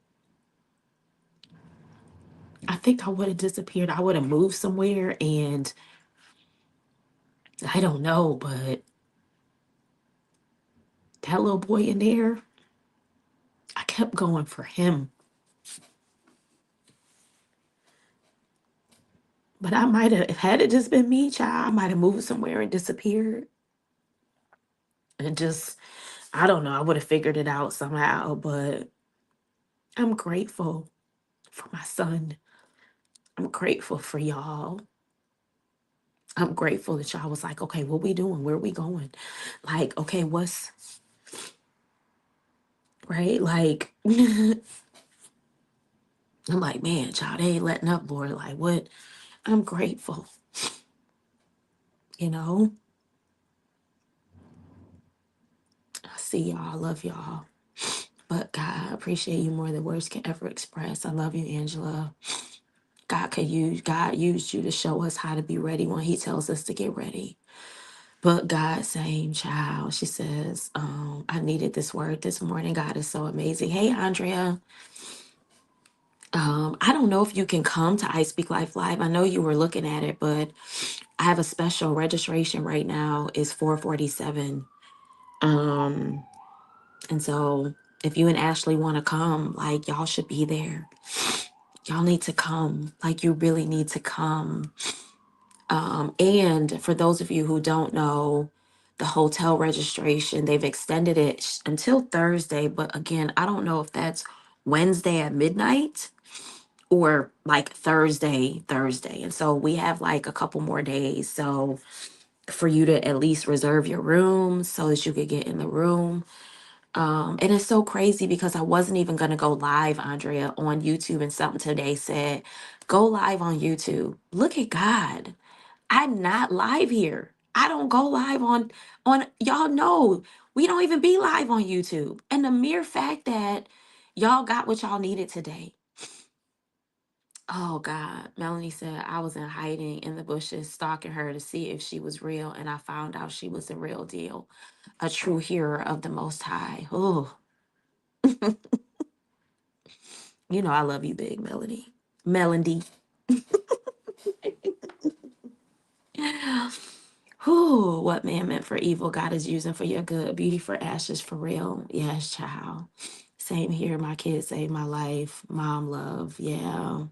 I think I would have disappeared. I would have moved somewhere, and I don't know, but that little boy in there, I kept going for him. But I might have, had it just been me, child, I might have moved somewhere and disappeared. And just, I don't know, I would have figured it out somehow. But I'm grateful for my son. I'm grateful for y'all. I'm grateful that y'all was like, okay, what we doing? Where we going? Like, okay, what's right? Like, I'm like, man, child, they ain't letting up, Lord. Like, what? I'm grateful, you know? I see y'all. I love y'all. But God, I appreciate you more than words can ever express. I love you, Angela. God used you to show us how to be ready when he tells us to get ready. But God, same child. She says, I needed this word this morning. God is so amazing. Hey, Andrea. I don't know if you can come to I Speak Life Live. I know you were looking at it, but I have a special registration right now. It's 447. Um, and so if you and Ashley want to come, like, y'all should be there. Y'all need to come. Like, you really need to come. And for those of you who don't know, the hotel registration, they've extended it until Thursday. But again, I don't know if that's Wednesday at midnight or like Thursday. And so we have like a couple more days. So for you to at least reserve your room so that you could get in the room. And it's so crazy because I wasn't even going to go live, Andrea, on YouTube, and something today said, go live on YouTube. Look at God. I'm not live here. I don't go live on y'all know we don't even be live on YouTube. And the mere fact that y'all got what y'all needed today. Oh God. Melanie said I was in hiding in the bushes stalking her to see if she was real, and I found out she was the real deal. A true hearer of the most high. Oh, you know I love you, big Melody. Melody. Whew, what man meant for evil, God is using for your good. Beauty for ashes for real. Yes, child. Same here. My kids saved my life. Mom love. Yeah.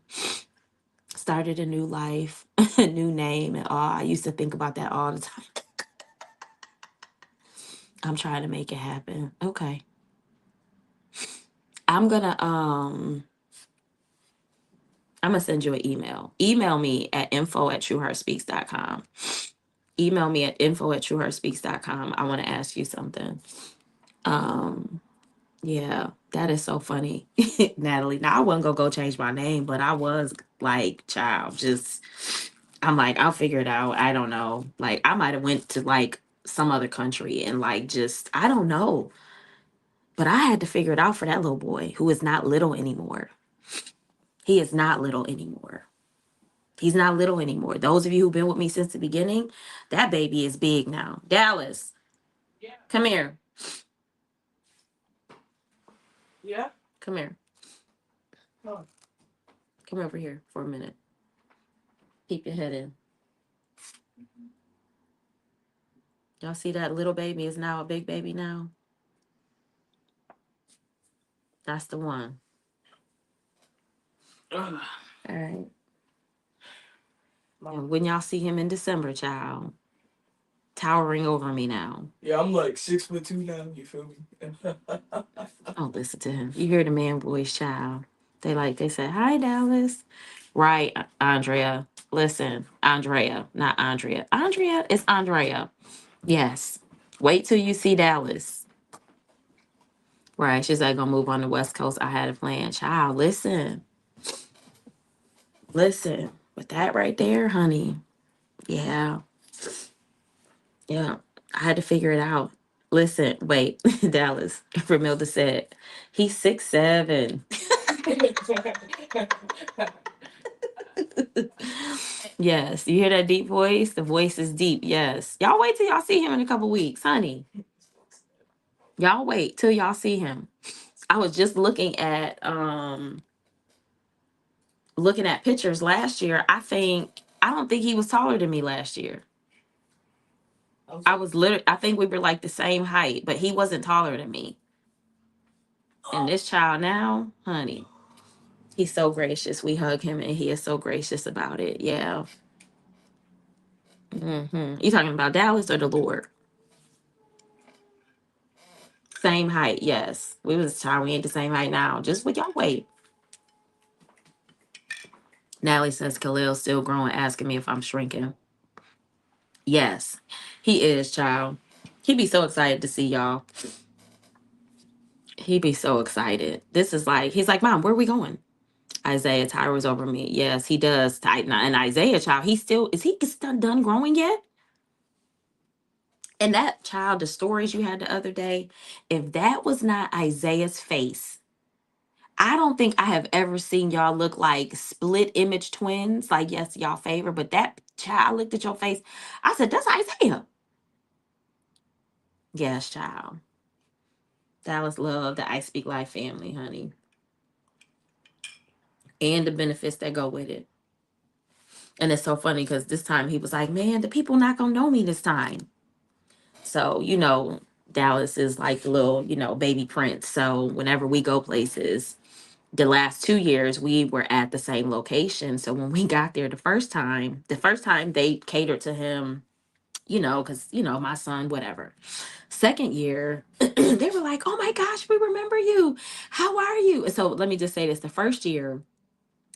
Started a new life, a new name and all. I used to think about that all the time. I'm trying to make it happen. Okay. I'm gonna I'm gonna send you an email. Email me at info@trueheartspeaks.com. Email me at info@trueheartspeaks.com. I want to ask you something. Um Yeah, that is so funny, Natalie. Now I wasn't gonna go change my name, but I was like, child, just I'm like, I'll figure it out. I don't know. Like I might have went to like some other country and like just I don't know. But I had to figure it out for that little boy who is not little anymore. He is not little anymore. He's not little anymore. Those of you who've been with me since the beginning, that baby is big now. Dallas, come here. Yeah. Come here. Oh. Come over here for a minute. Keep your head in. Y'all see that little baby is now a big baby now? That's the one. Ugh. All right. And when y'all see him in December, child, towering over me now. Yeah, I'm like 6'2" now. You feel me? Don't listen to him. You hear the man voice, child. They said, hi, Dallas. Right, Andrea. Listen, Andrea, not Andrea. Andrea is Andrea. Yes. Wait till you see Dallas. Right. She's like, gonna move on the West Coast. I had a plan. Child, listen. Listen. With that right there, honey. Yeah. Yeah. I had to figure it out. Listen, wait, Dallas. Ramilda said, he's 6'7". Yes. You hear that deep voice? The voice is deep. Yes. Y'all wait till y'all see him in a couple weeks, honey. Y'all wait till y'all see him. I was just looking at pictures last year. I don't think he was taller than me last year. I think we were like the same height, but he wasn't taller than me. And this child now, honey, he's so gracious. We hug him and he is so gracious about it. Yeah. You talking about Dallas or the Lord? Same height, yes. We was a child. We ain't the same height now. Just with y'all wait. Natalie says Khalil's still growing, asking me if I'm shrinking. Yes, he is, child. He be so excited to see y'all. He be so excited. This is like, he's like, Mom, where are we going? Isaiah towers over me. Yes, he does. And Isaiah, child, is he done growing yet? And that child, the stories you had the other day, if that was not Isaiah's face, I don't think I have ever seen y'all look like split image twins. Like, yes, y'all favor, but that child, I looked at your face. I said, that's Isaiah. Yes, child. Dallas love the I Speak Life family, honey. And the benefits that go with it. And it's so funny because this time he was like, man, the people not going to know me this time. So, Dallas is like the little, baby prince. So whenever we go places, The last 2 years we were at the same location. So when we got there the first time they catered to him, because, my son, whatever. Second year, they were like, oh my gosh, we remember you. How are you? So let me just say this. The first year,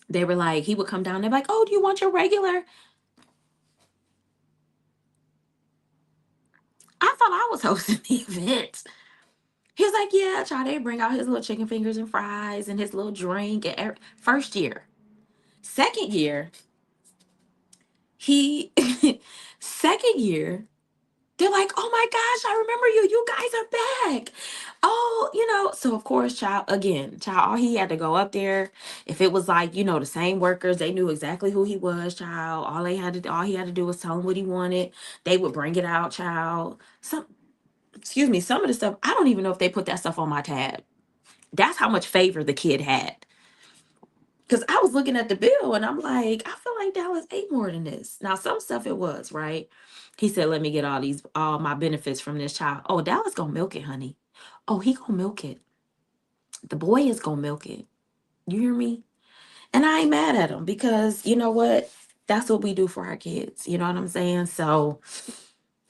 they were like, he would come down, they're like, oh, do you want your regular? I thought I was hosting the event. He was like, yeah, child, they bring out his little chicken fingers and fries and his little drink. First year. Second year, he, second year, they're like, oh my gosh, I remember you. You guys are back. Oh, so of course, child, all he had to go up there. If it was like, the same workers, they knew exactly who he was, child. All he had to do was tell them what he wanted. They would bring it out, child. Excuse me, some of the stuff, I don't even know if they put that stuff on my tab. That's how much favor the kid had. Because I was looking at the bill and I'm like, I feel like Dallas ate more than this. Now, some stuff it was, right? He said, let me get all my benefits from this child. Oh, Dallas gonna milk it, honey. Oh, he gonna milk it. The boy is gonna milk it. You hear me? And I ain't mad at him because you know what? That's what we do for our kids. You know what I'm saying? So,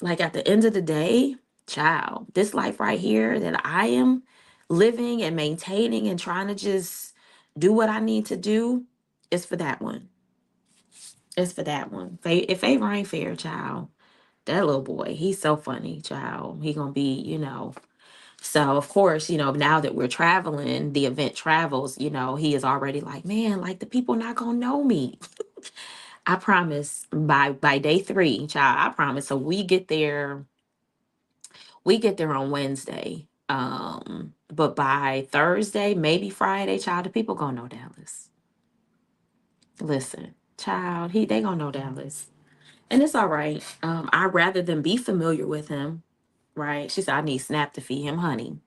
like at the end of the day, child, this life right here that I am living and maintaining and trying to just do what I need to do is for that one. It's for that one. If favor ain't fair, child, that little boy, he's so funny, child. He gonna be, So of course, now that we're traveling, the event travels, he is already like, man, like the people not gonna know me. I promise by day three, child, I promise. So we get there on Wednesday. But by Thursday, maybe Friday, child, the people gonna know Dallas. Listen, child, they gonna know Dallas. And it's all right. I'd rather than be familiar with him, right? She said, I need Snap to feed him honey.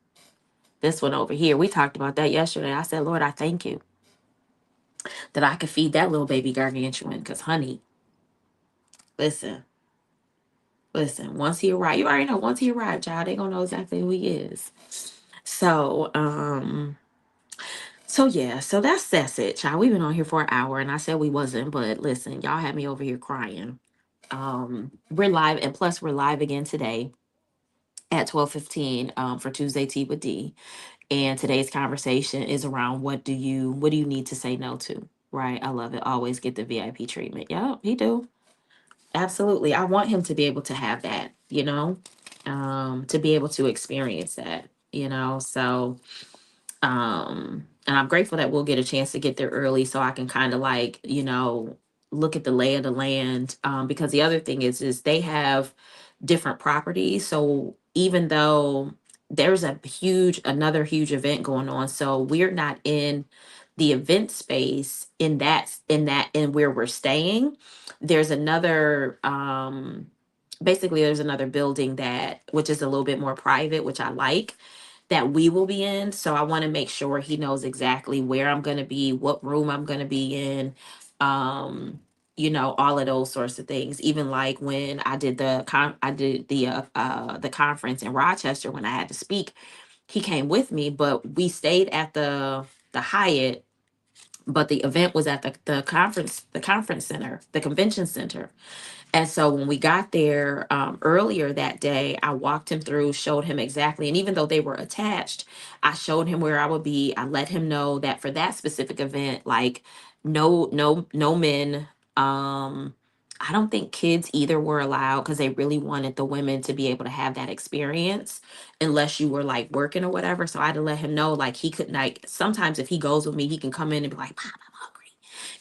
This one over here, we talked about that yesterday. I said, Lord, I thank you that I could feed that little baby gargantuan because honey, listen, listen, once he arrived, you already know, once he arrived, child, they gonna know exactly who he is. So, yeah, so that's it, child. We've been on here for an hour and I said we wasn't, but listen, y'all had me over here crying. We're live, and plus we're live again today at 12:15 for Tuesday Tea with D. And today's conversation is around what do you need to say no to? Right? I love it. Always get the VIP treatment. Yep, he do. Absolutely. I want him to be able to have that, to be able to experience that, So and I'm grateful that we'll get a chance to get there early so I can kind of like, look at the lay of the land. Because the other thing is they have different properties. So even though there's another huge event going on, so we're not in the event space in where we're staying. There's another basically there's another building that which is a little bit more private, which I like, that we will be in. So I want to make sure he knows exactly where I'm going to be, what room I'm going to be in, um, all of those sorts of things. Even like when I did the conference in Rochester when I had to speak, he came with me, but we stayed at the Hyatt, but the event was at the conference center, the convention center. And so when we got there earlier that day, I walked him through, showed him exactly. And even though they were attached, I showed him where I would be. I let him know that for that specific event, like no, no, no men. Um, I don't think kids either were allowed because they really wanted the women to be able to have that experience unless you were like working or whatever. So I had to let him know like he could like sometimes if he goes with me, he can come in and be like, Mom, I'm hungry.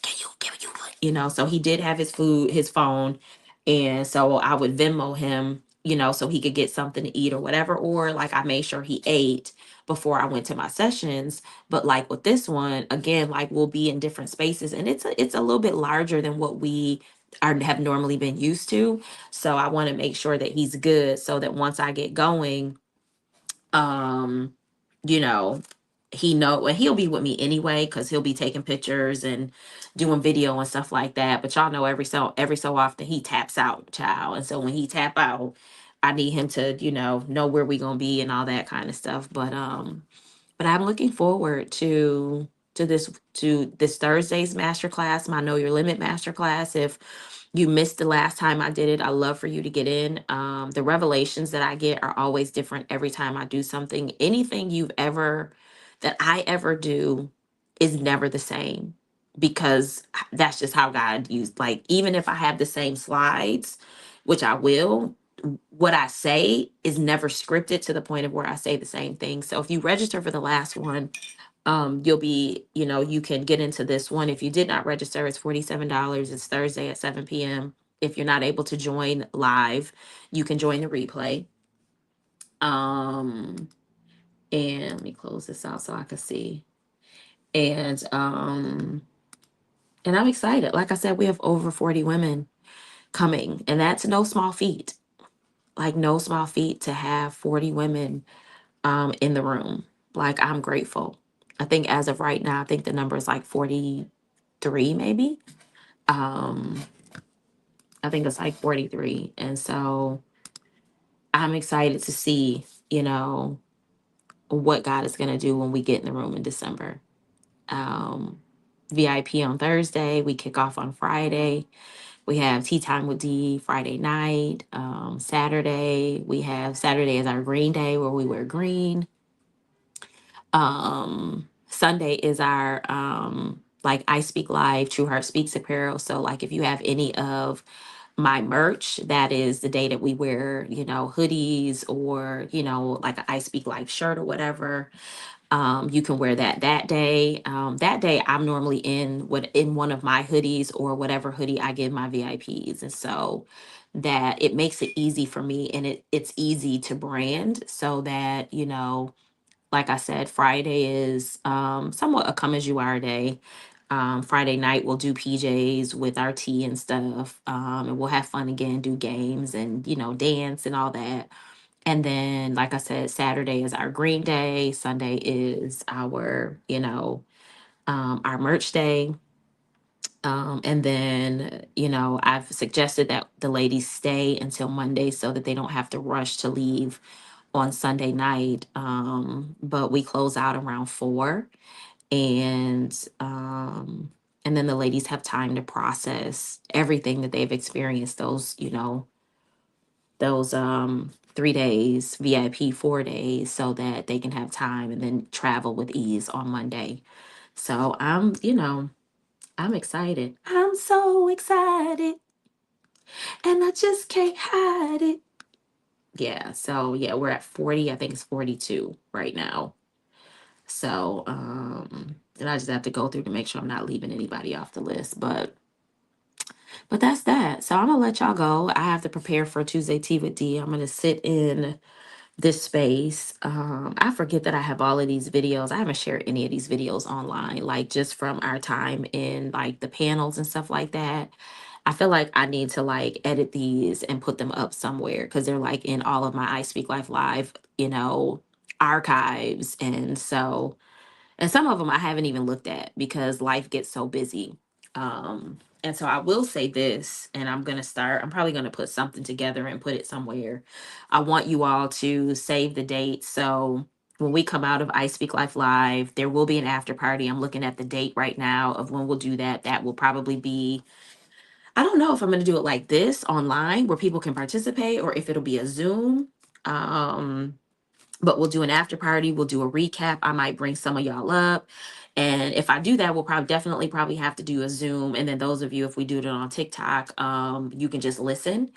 Can you give me you food? So he did have his food, his phone, and so I would Venmo him, so he could get something to eat or whatever. Or like I made sure he ate before I went to my sessions. But like with this one, again, like we'll be in different spaces and it's a little bit larger than what we have normally been used to. So I want to make sure that he's good so that once I get going, um you know and he'll be with me anyway because he'll be taking pictures and doing video and stuff like that. But y'all know every so often he taps out, child. And so when he tap out, I need him to know where we gonna be and all that kind of stuff. But I'm looking forward to to this Thursday's masterclass, my Know Your Limit masterclass. If you missed the last time I did it, I love for you to get in. The revelations that I get are always different every time I do something. Anything that I ever do is never the same, because that's just how God used. Like, even if I have the same slides, which I will, what I say is never scripted to the point of where I say the same thing. So if you register for the last one, you'll be, you can get into this one. If you did not register, it's $47. It's Thursday at 7 p.m. If you're not able to join live, you can join the replay. Um, and let me close this out so I can see. And and I'm excited. Like I said, we have over 40 women coming, and that's no small feat. Like, no small feat to have 40 women in the room. Like, I'm grateful. I think as of right now, I think the number is like 43, maybe. Um, I think it's like 43. And so I'm excited to see, what God is going to do when we get in the room in December. Um, VIP on Thursday, we kick off on Friday. We have Tea Time with D Friday night. Saturday is our green day where we wear green. Sunday is our like I Speak Live, True Heart Speaks apparel. So like, if you have any of my merch, that is the day that we wear, hoodies, or, like an I Speak Live shirt or whatever. You can wear that day. That day I'm normally in one of my hoodies or whatever hoodie I give my VIPs. And so that it makes it easy for me, and it's easy to brand, so that, like I said, Friday is somewhat a come as you are day. Friday night we'll do PJs with our tea and stuff, and we'll have fun again, do games and, dance and all that. And then, like I said, Saturday is our green day. Sunday is our merch day. And then, I've suggested that the ladies stay until Monday so that they don't have to rush to leave on Sunday night. But we close out around 4, and and then the ladies have time to process everything that they've experienced those 3 days, VIP 4 days, so that they can have time and then travel with ease on Monday. So I'm excited. I'm so excited, and I just can't hide it. Yeah, so yeah, we're at 40. I think it's 42 right now. So, and I just have to go through to make sure I'm not leaving anybody off the list. But that's that. So I'm gonna let y'all go. I have to prepare for Tuesday Tea with D. I'm gonna sit in this space. I forget that I have all of these videos. I haven't shared any of these videos online, like just from our time in like the panels and stuff like that. I feel like I need to like edit these and put them up somewhere, because they're like in all of my I Speak Life Live, archives. And some of them I haven't even looked at because life gets so busy. And so I will say this, and I'm probably gonna put something together and put it somewhere. I want you all to save the date. So when we come out of I Speak Life Live, there will be an after party. I'm looking at the date right now of when we'll do that. That will probably be, I don't know if I'm gonna do it like this online where people can participate, or if it'll be a Zoom. Um, but we'll do an after party. We'll do a recap. I might bring some of y'all up. And if I do that, we'll probably have to do a Zoom. And then those of you, if we do it on TikTok, you can just listen.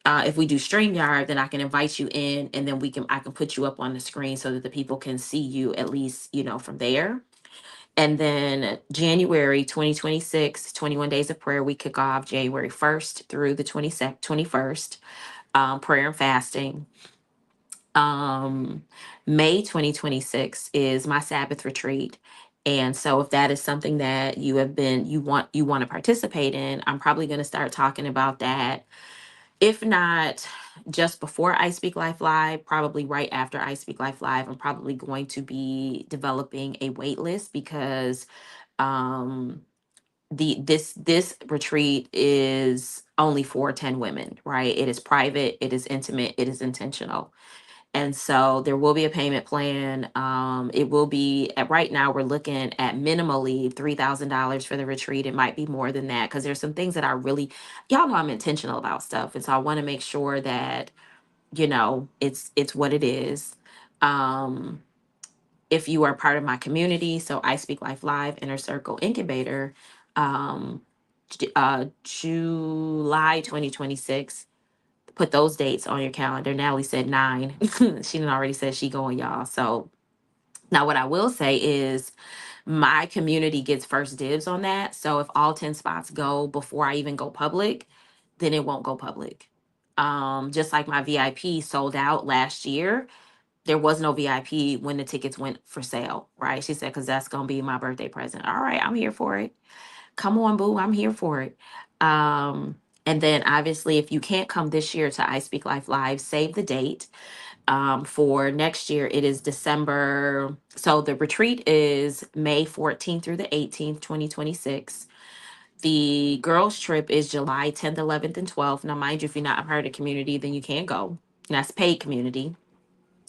If we do StreamYard, then I can invite you in, and then I can put you up on the screen so that the people can see you at least, from there. And then January 2026, 21 Days of Prayer, we kick off January 1st through the 21st, prayer and fasting. um May 2026 is my Sabbath retreat. And so if that is something that you want to participate in, I'm probably going to start talking about that. If not just before I Speak Life Live, probably right after I Speak Life Live. I'm probably going to be developing a wait list, because um this retreat is only for 10 women, right? It is private, it is intimate, it is intentional. And so there will be a payment plan. It will be at right now we're looking at minimally $3,000 for the retreat. It might be more than that because there's some things that I really, y'all know I'm intentional about stuff, and so I want to make sure that it's what it is. Um, if you are part of my community, so I Speak Life Live Inner Circle Incubator, um, July 2026. Put those dates on your calendar. Natalie said 9. She done already said she going, y'all. So now what I will say is my community gets first dibs on that. So if all 10 spots go before I even go public, then it won't go public. Just like my VIP sold out last year, there was no VIP when the tickets went for sale, right? She said, because that's going to be my birthday present. All right, I'm here for it. Come on, boo, I'm here for it. And then obviously, if you can't come this year to I Speak Life Live, save the date. For next year, it is December. So the retreat is May 14th through the 18th, 2026. The girls' trip is July 10th, 11th, and 12th. Now, mind you, if you're not a part of the community, then you can't go. And that's paid community.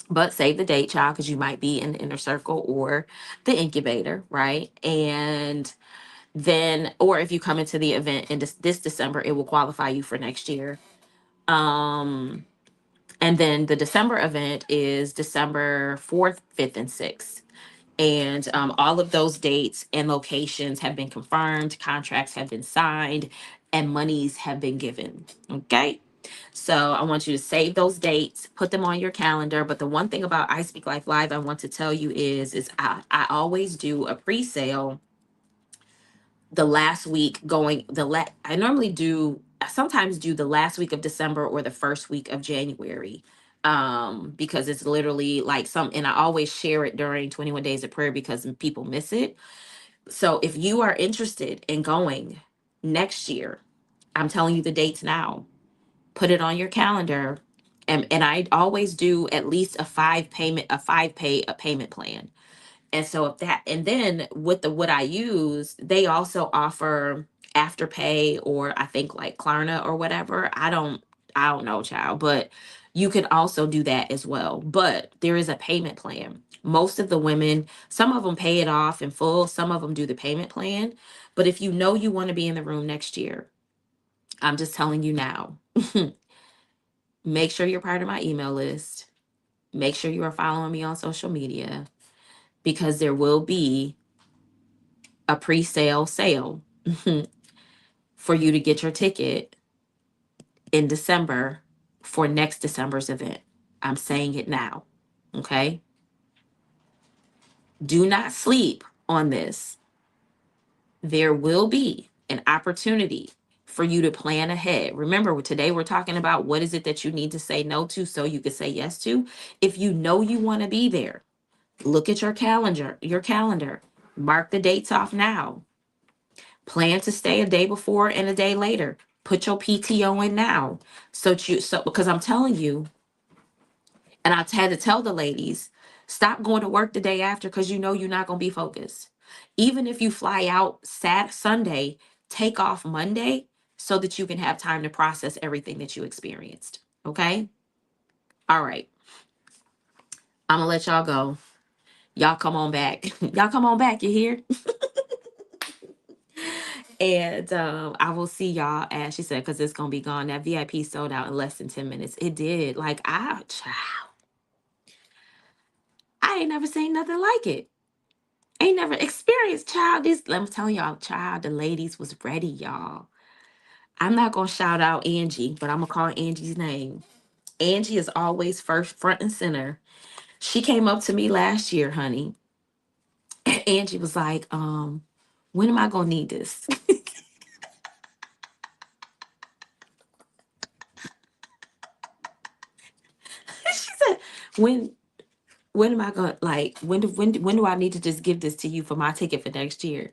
But save the date, child, because you might be in the inner circle or the incubator, right? And then, or if you come into the event in this December, it will qualify you for next year. Um, and then the December event is December 4th, 5th, and 6th. And all of those dates and locations have been confirmed, contracts have been signed, and monies have been given. Okay. So I want you to save those dates, put them on your calendar. But the one thing about I Speak Life Live I want to tell you is I always do a pre-sale the last week going I normally do I sometimes do the last week of December or the first week of January. Because it's literally like some and I always share it during 21 days of prayer because people miss it. So if you are interested in going next year, I'm telling you the dates now. Put it on your calendar. And I always do at least a a payment plan. And so if that and then with the what I use, they also offer Afterpay or I think like Klarna or whatever. I don't know, child, but you can also do that as well. But there is a payment plan. Most of the women, some of them pay it off in full, some of them do the payment plan. But if you know you want to be in the room next year, I'm just telling you now. Make sure you're part of my email list. Make sure you are following me on social media because there will be a pre-sale sale for you to get your ticket in December for next December's event. I'm saying it now. Okay? Do not sleep on this. There will be an opportunity for you to plan ahead. Remember, today we're talking about what is it that you need to say no to so you can say yes to. If you know you want to be there, look at your calendar. Mark the dates off now. Plan to stay a day before and a day later. Put your PTO in now. So because I'm telling you, and I had to tell the ladies, stop going to work the day after because you know you're not gonna be focused. Even if you fly out Sunday, take off Monday so that you can have time to process everything that you experienced. Okay? All right. I'm gonna let y'all go. Y'all come on back. Y'all come on back, you hear? And I will see y'all as she said, because it's gonna be gone. That VIP sold out in less than 10 minutes. It did. Like child, I ain't never seen nothing like it. Ain't never experienced child. This I'm telling y'all, child, the ladies was ready, y'all. I'm not gonna shout out Angie, but I'm gonna call Angie's name. Angie is always first, front and center. She came up to me last year, honey. And Angie was like, when am I gonna need this? She said, when am I going like when do I need to just give this to you for my ticket for next year?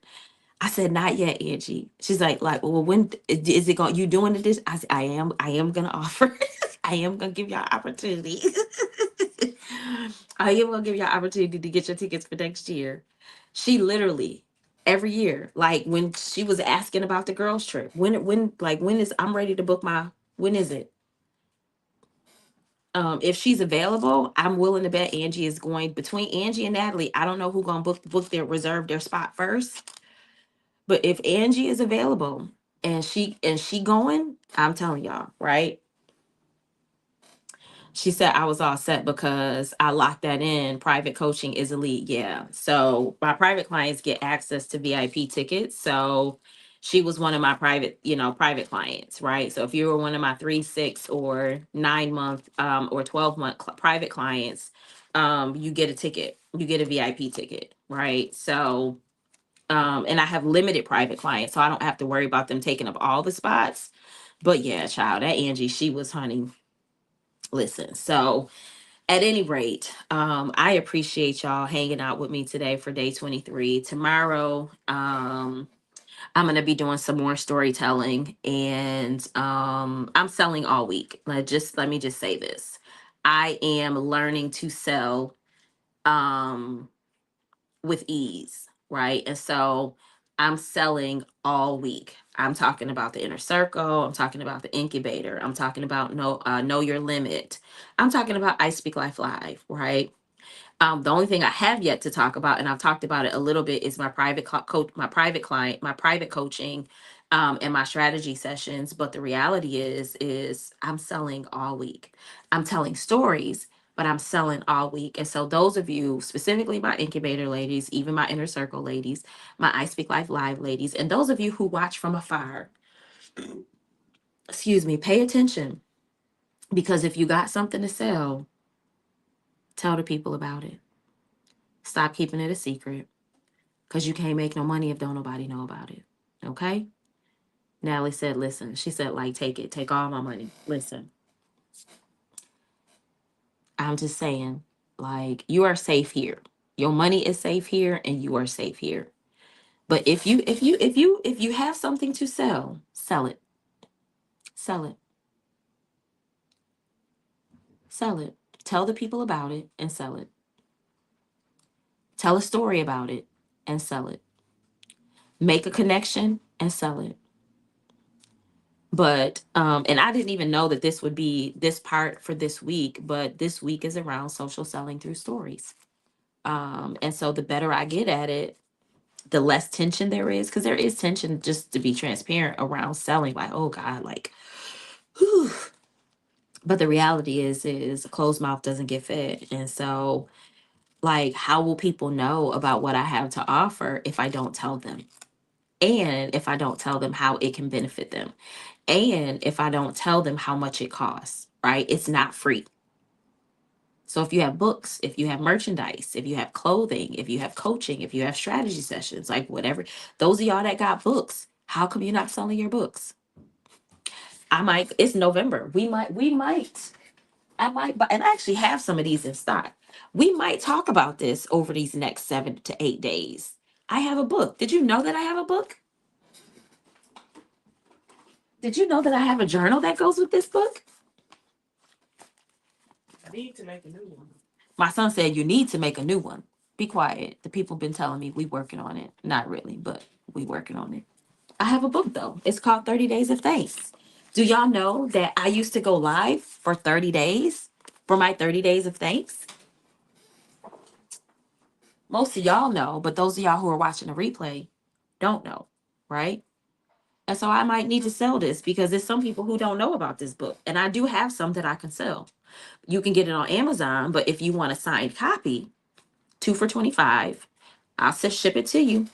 I said, not yet, Angie. She's like, well, when is it going? You doing this? I said, I am gonna offer. I am gonna give y'all opportunity. I am gonna give y'all opportunity to get your tickets for next year. She literally every year, like when she was asking about the girls trip, when is I'm ready to book my when is it? If she's available, I'm willing to bet Angie is going, between Angie and Natalie. I don't know who gonna book their reserve their spot first, but if Angie is available and she going, I'm telling y'all, right? She said I was all set because I locked that in. Private coaching is elite. Yeah. So my private clients get access to VIP tickets. So she was one of my private, private clients, right? So if you were one of my 3, 6, or 9 month or 12-month private clients, you get a ticket. You get a VIP ticket, right? So and I have limited private clients, so I don't have to worry about them taking up all the spots. But yeah, child, that Angie, she was honey. Listen, so at any rate, I appreciate y'all hanging out with me today for day 23. Tomorrow, I'm gonna be doing some more storytelling, and I'm selling all week. Let me just say this: I am learning to sell um, with ease, right? And so I'm selling all week. I'm talking about the inner circle. I'm talking about the incubator. I'm talking about know your limit. I'm talking about I Speak Life Live, right? The only thing I have yet to talk about, and I've talked about it a little bit, is my private coach, my private client, my private coaching, and my strategy sessions. But the reality is I'm selling all week. I'm telling stories, but I'm selling all week. And so those of you, specifically my incubator ladies, even my inner circle ladies, my I Speak Life Live ladies, and those of you who watch from afar, excuse me, pay attention, because if you got something to sell, tell the people about it. Stop keeping it a secret, because you can't make no money if don't nobody know about it. Okay? Natalie said, listen, she said, like, take it, take all my money. Listen, I'm just saying, like, you are safe here. Your money is safe here and you are safe here. But if you have something to sell, sell it. Sell it. Sell it. Tell the people about it and sell it. Tell a story about it and sell it. Make a connection and sell it. But and I didn't even know that this would be this part for this week, but this week is around social selling through stories. And so the better I get at it, the less tension there is, because there is tension, just to be transparent, around selling, like, oh God, like, whew. But the reality is a closed mouth doesn't get fed. And so, like, how will people know about what I have to offer if I don't tell them? And if I don't tell them how it can benefit them? And if I don't tell them how much it costs, right? It's not free. So if you have books, if you have merchandise, if you have clothing, if you have coaching, if you have strategy sessions, like whatever, those of y'all that got books, how come you're not selling your books? It's November. I might, but and I actually have some of these in stock. We might talk about this over these next 7 to 8 days. I have a book. Did you know that I have a book? Did you know that I have a journal that goes with this book? I need to make a new one. My son said you need to make a new one. Be quiet. The people been telling me we working on it. Not really, but we working on it. I have a book though. It's called 30 Days of Thanks. Do y'all know that I used to go live for 30 days for my 30 days of thanks? Most of y'all know, but those of y'all who are watching the replay don't know, right? And so I might need to sell this, because there's some people who don't know about this book. And I do have some that I can sell. You can get it on Amazon, but if you want a signed copy, 2 for $25, I'll just ship it to you.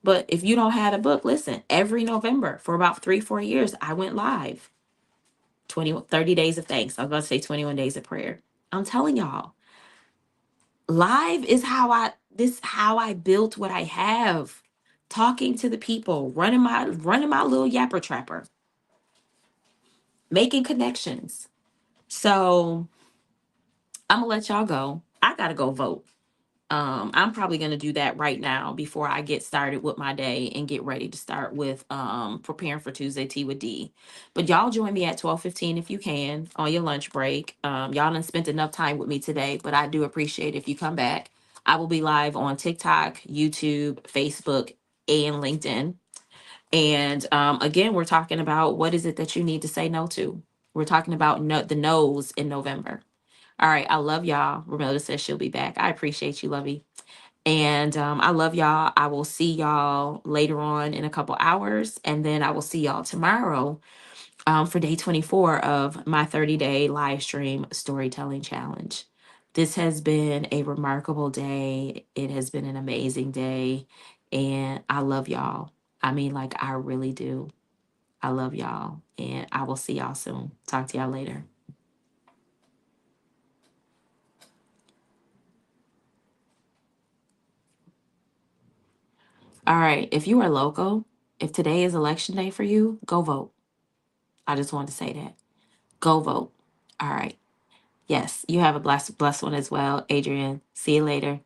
But if you don't have a book, listen, every November for about 3, 4 years, I went live 30 days of thanks. I was going to say 21 days of prayer. I'm telling y'all, live is how I built what I have. Talking to the people, running my little yapper trapper, making connections. So I'm gonna let y'all go. I gotta go vote. I'm probably gonna do that right now before I get started with my day and get ready to start with preparing for Tuesday Tea with D. But y'all join me at 12:15 if you can on your lunch break. Y'all done spent enough time with me today, but I do appreciate if you come back. I will be live on TikTok, YouTube, Facebook, and LinkedIn. And again, we're talking about what is it that you need to say no to. We're talking about the no's in November. All right. I love y'all. Romelda says she'll be back. I appreciate you, Lovey. And I love y'all. I will see y'all later on in a couple hours. And then I will see y'all tomorrow for day 24 of my 30-day live stream storytelling challenge. This has been a remarkable day. It has been an amazing day. And I love y'all. I mean, like, I really do. I love y'all. And I will see y'all soon. Talk to y'all later. All right. If you are local, if today is election day for you, go vote. I just wanted to say that. Go vote. All right. Yes, you have a blessed one as well, Adrian. See you later.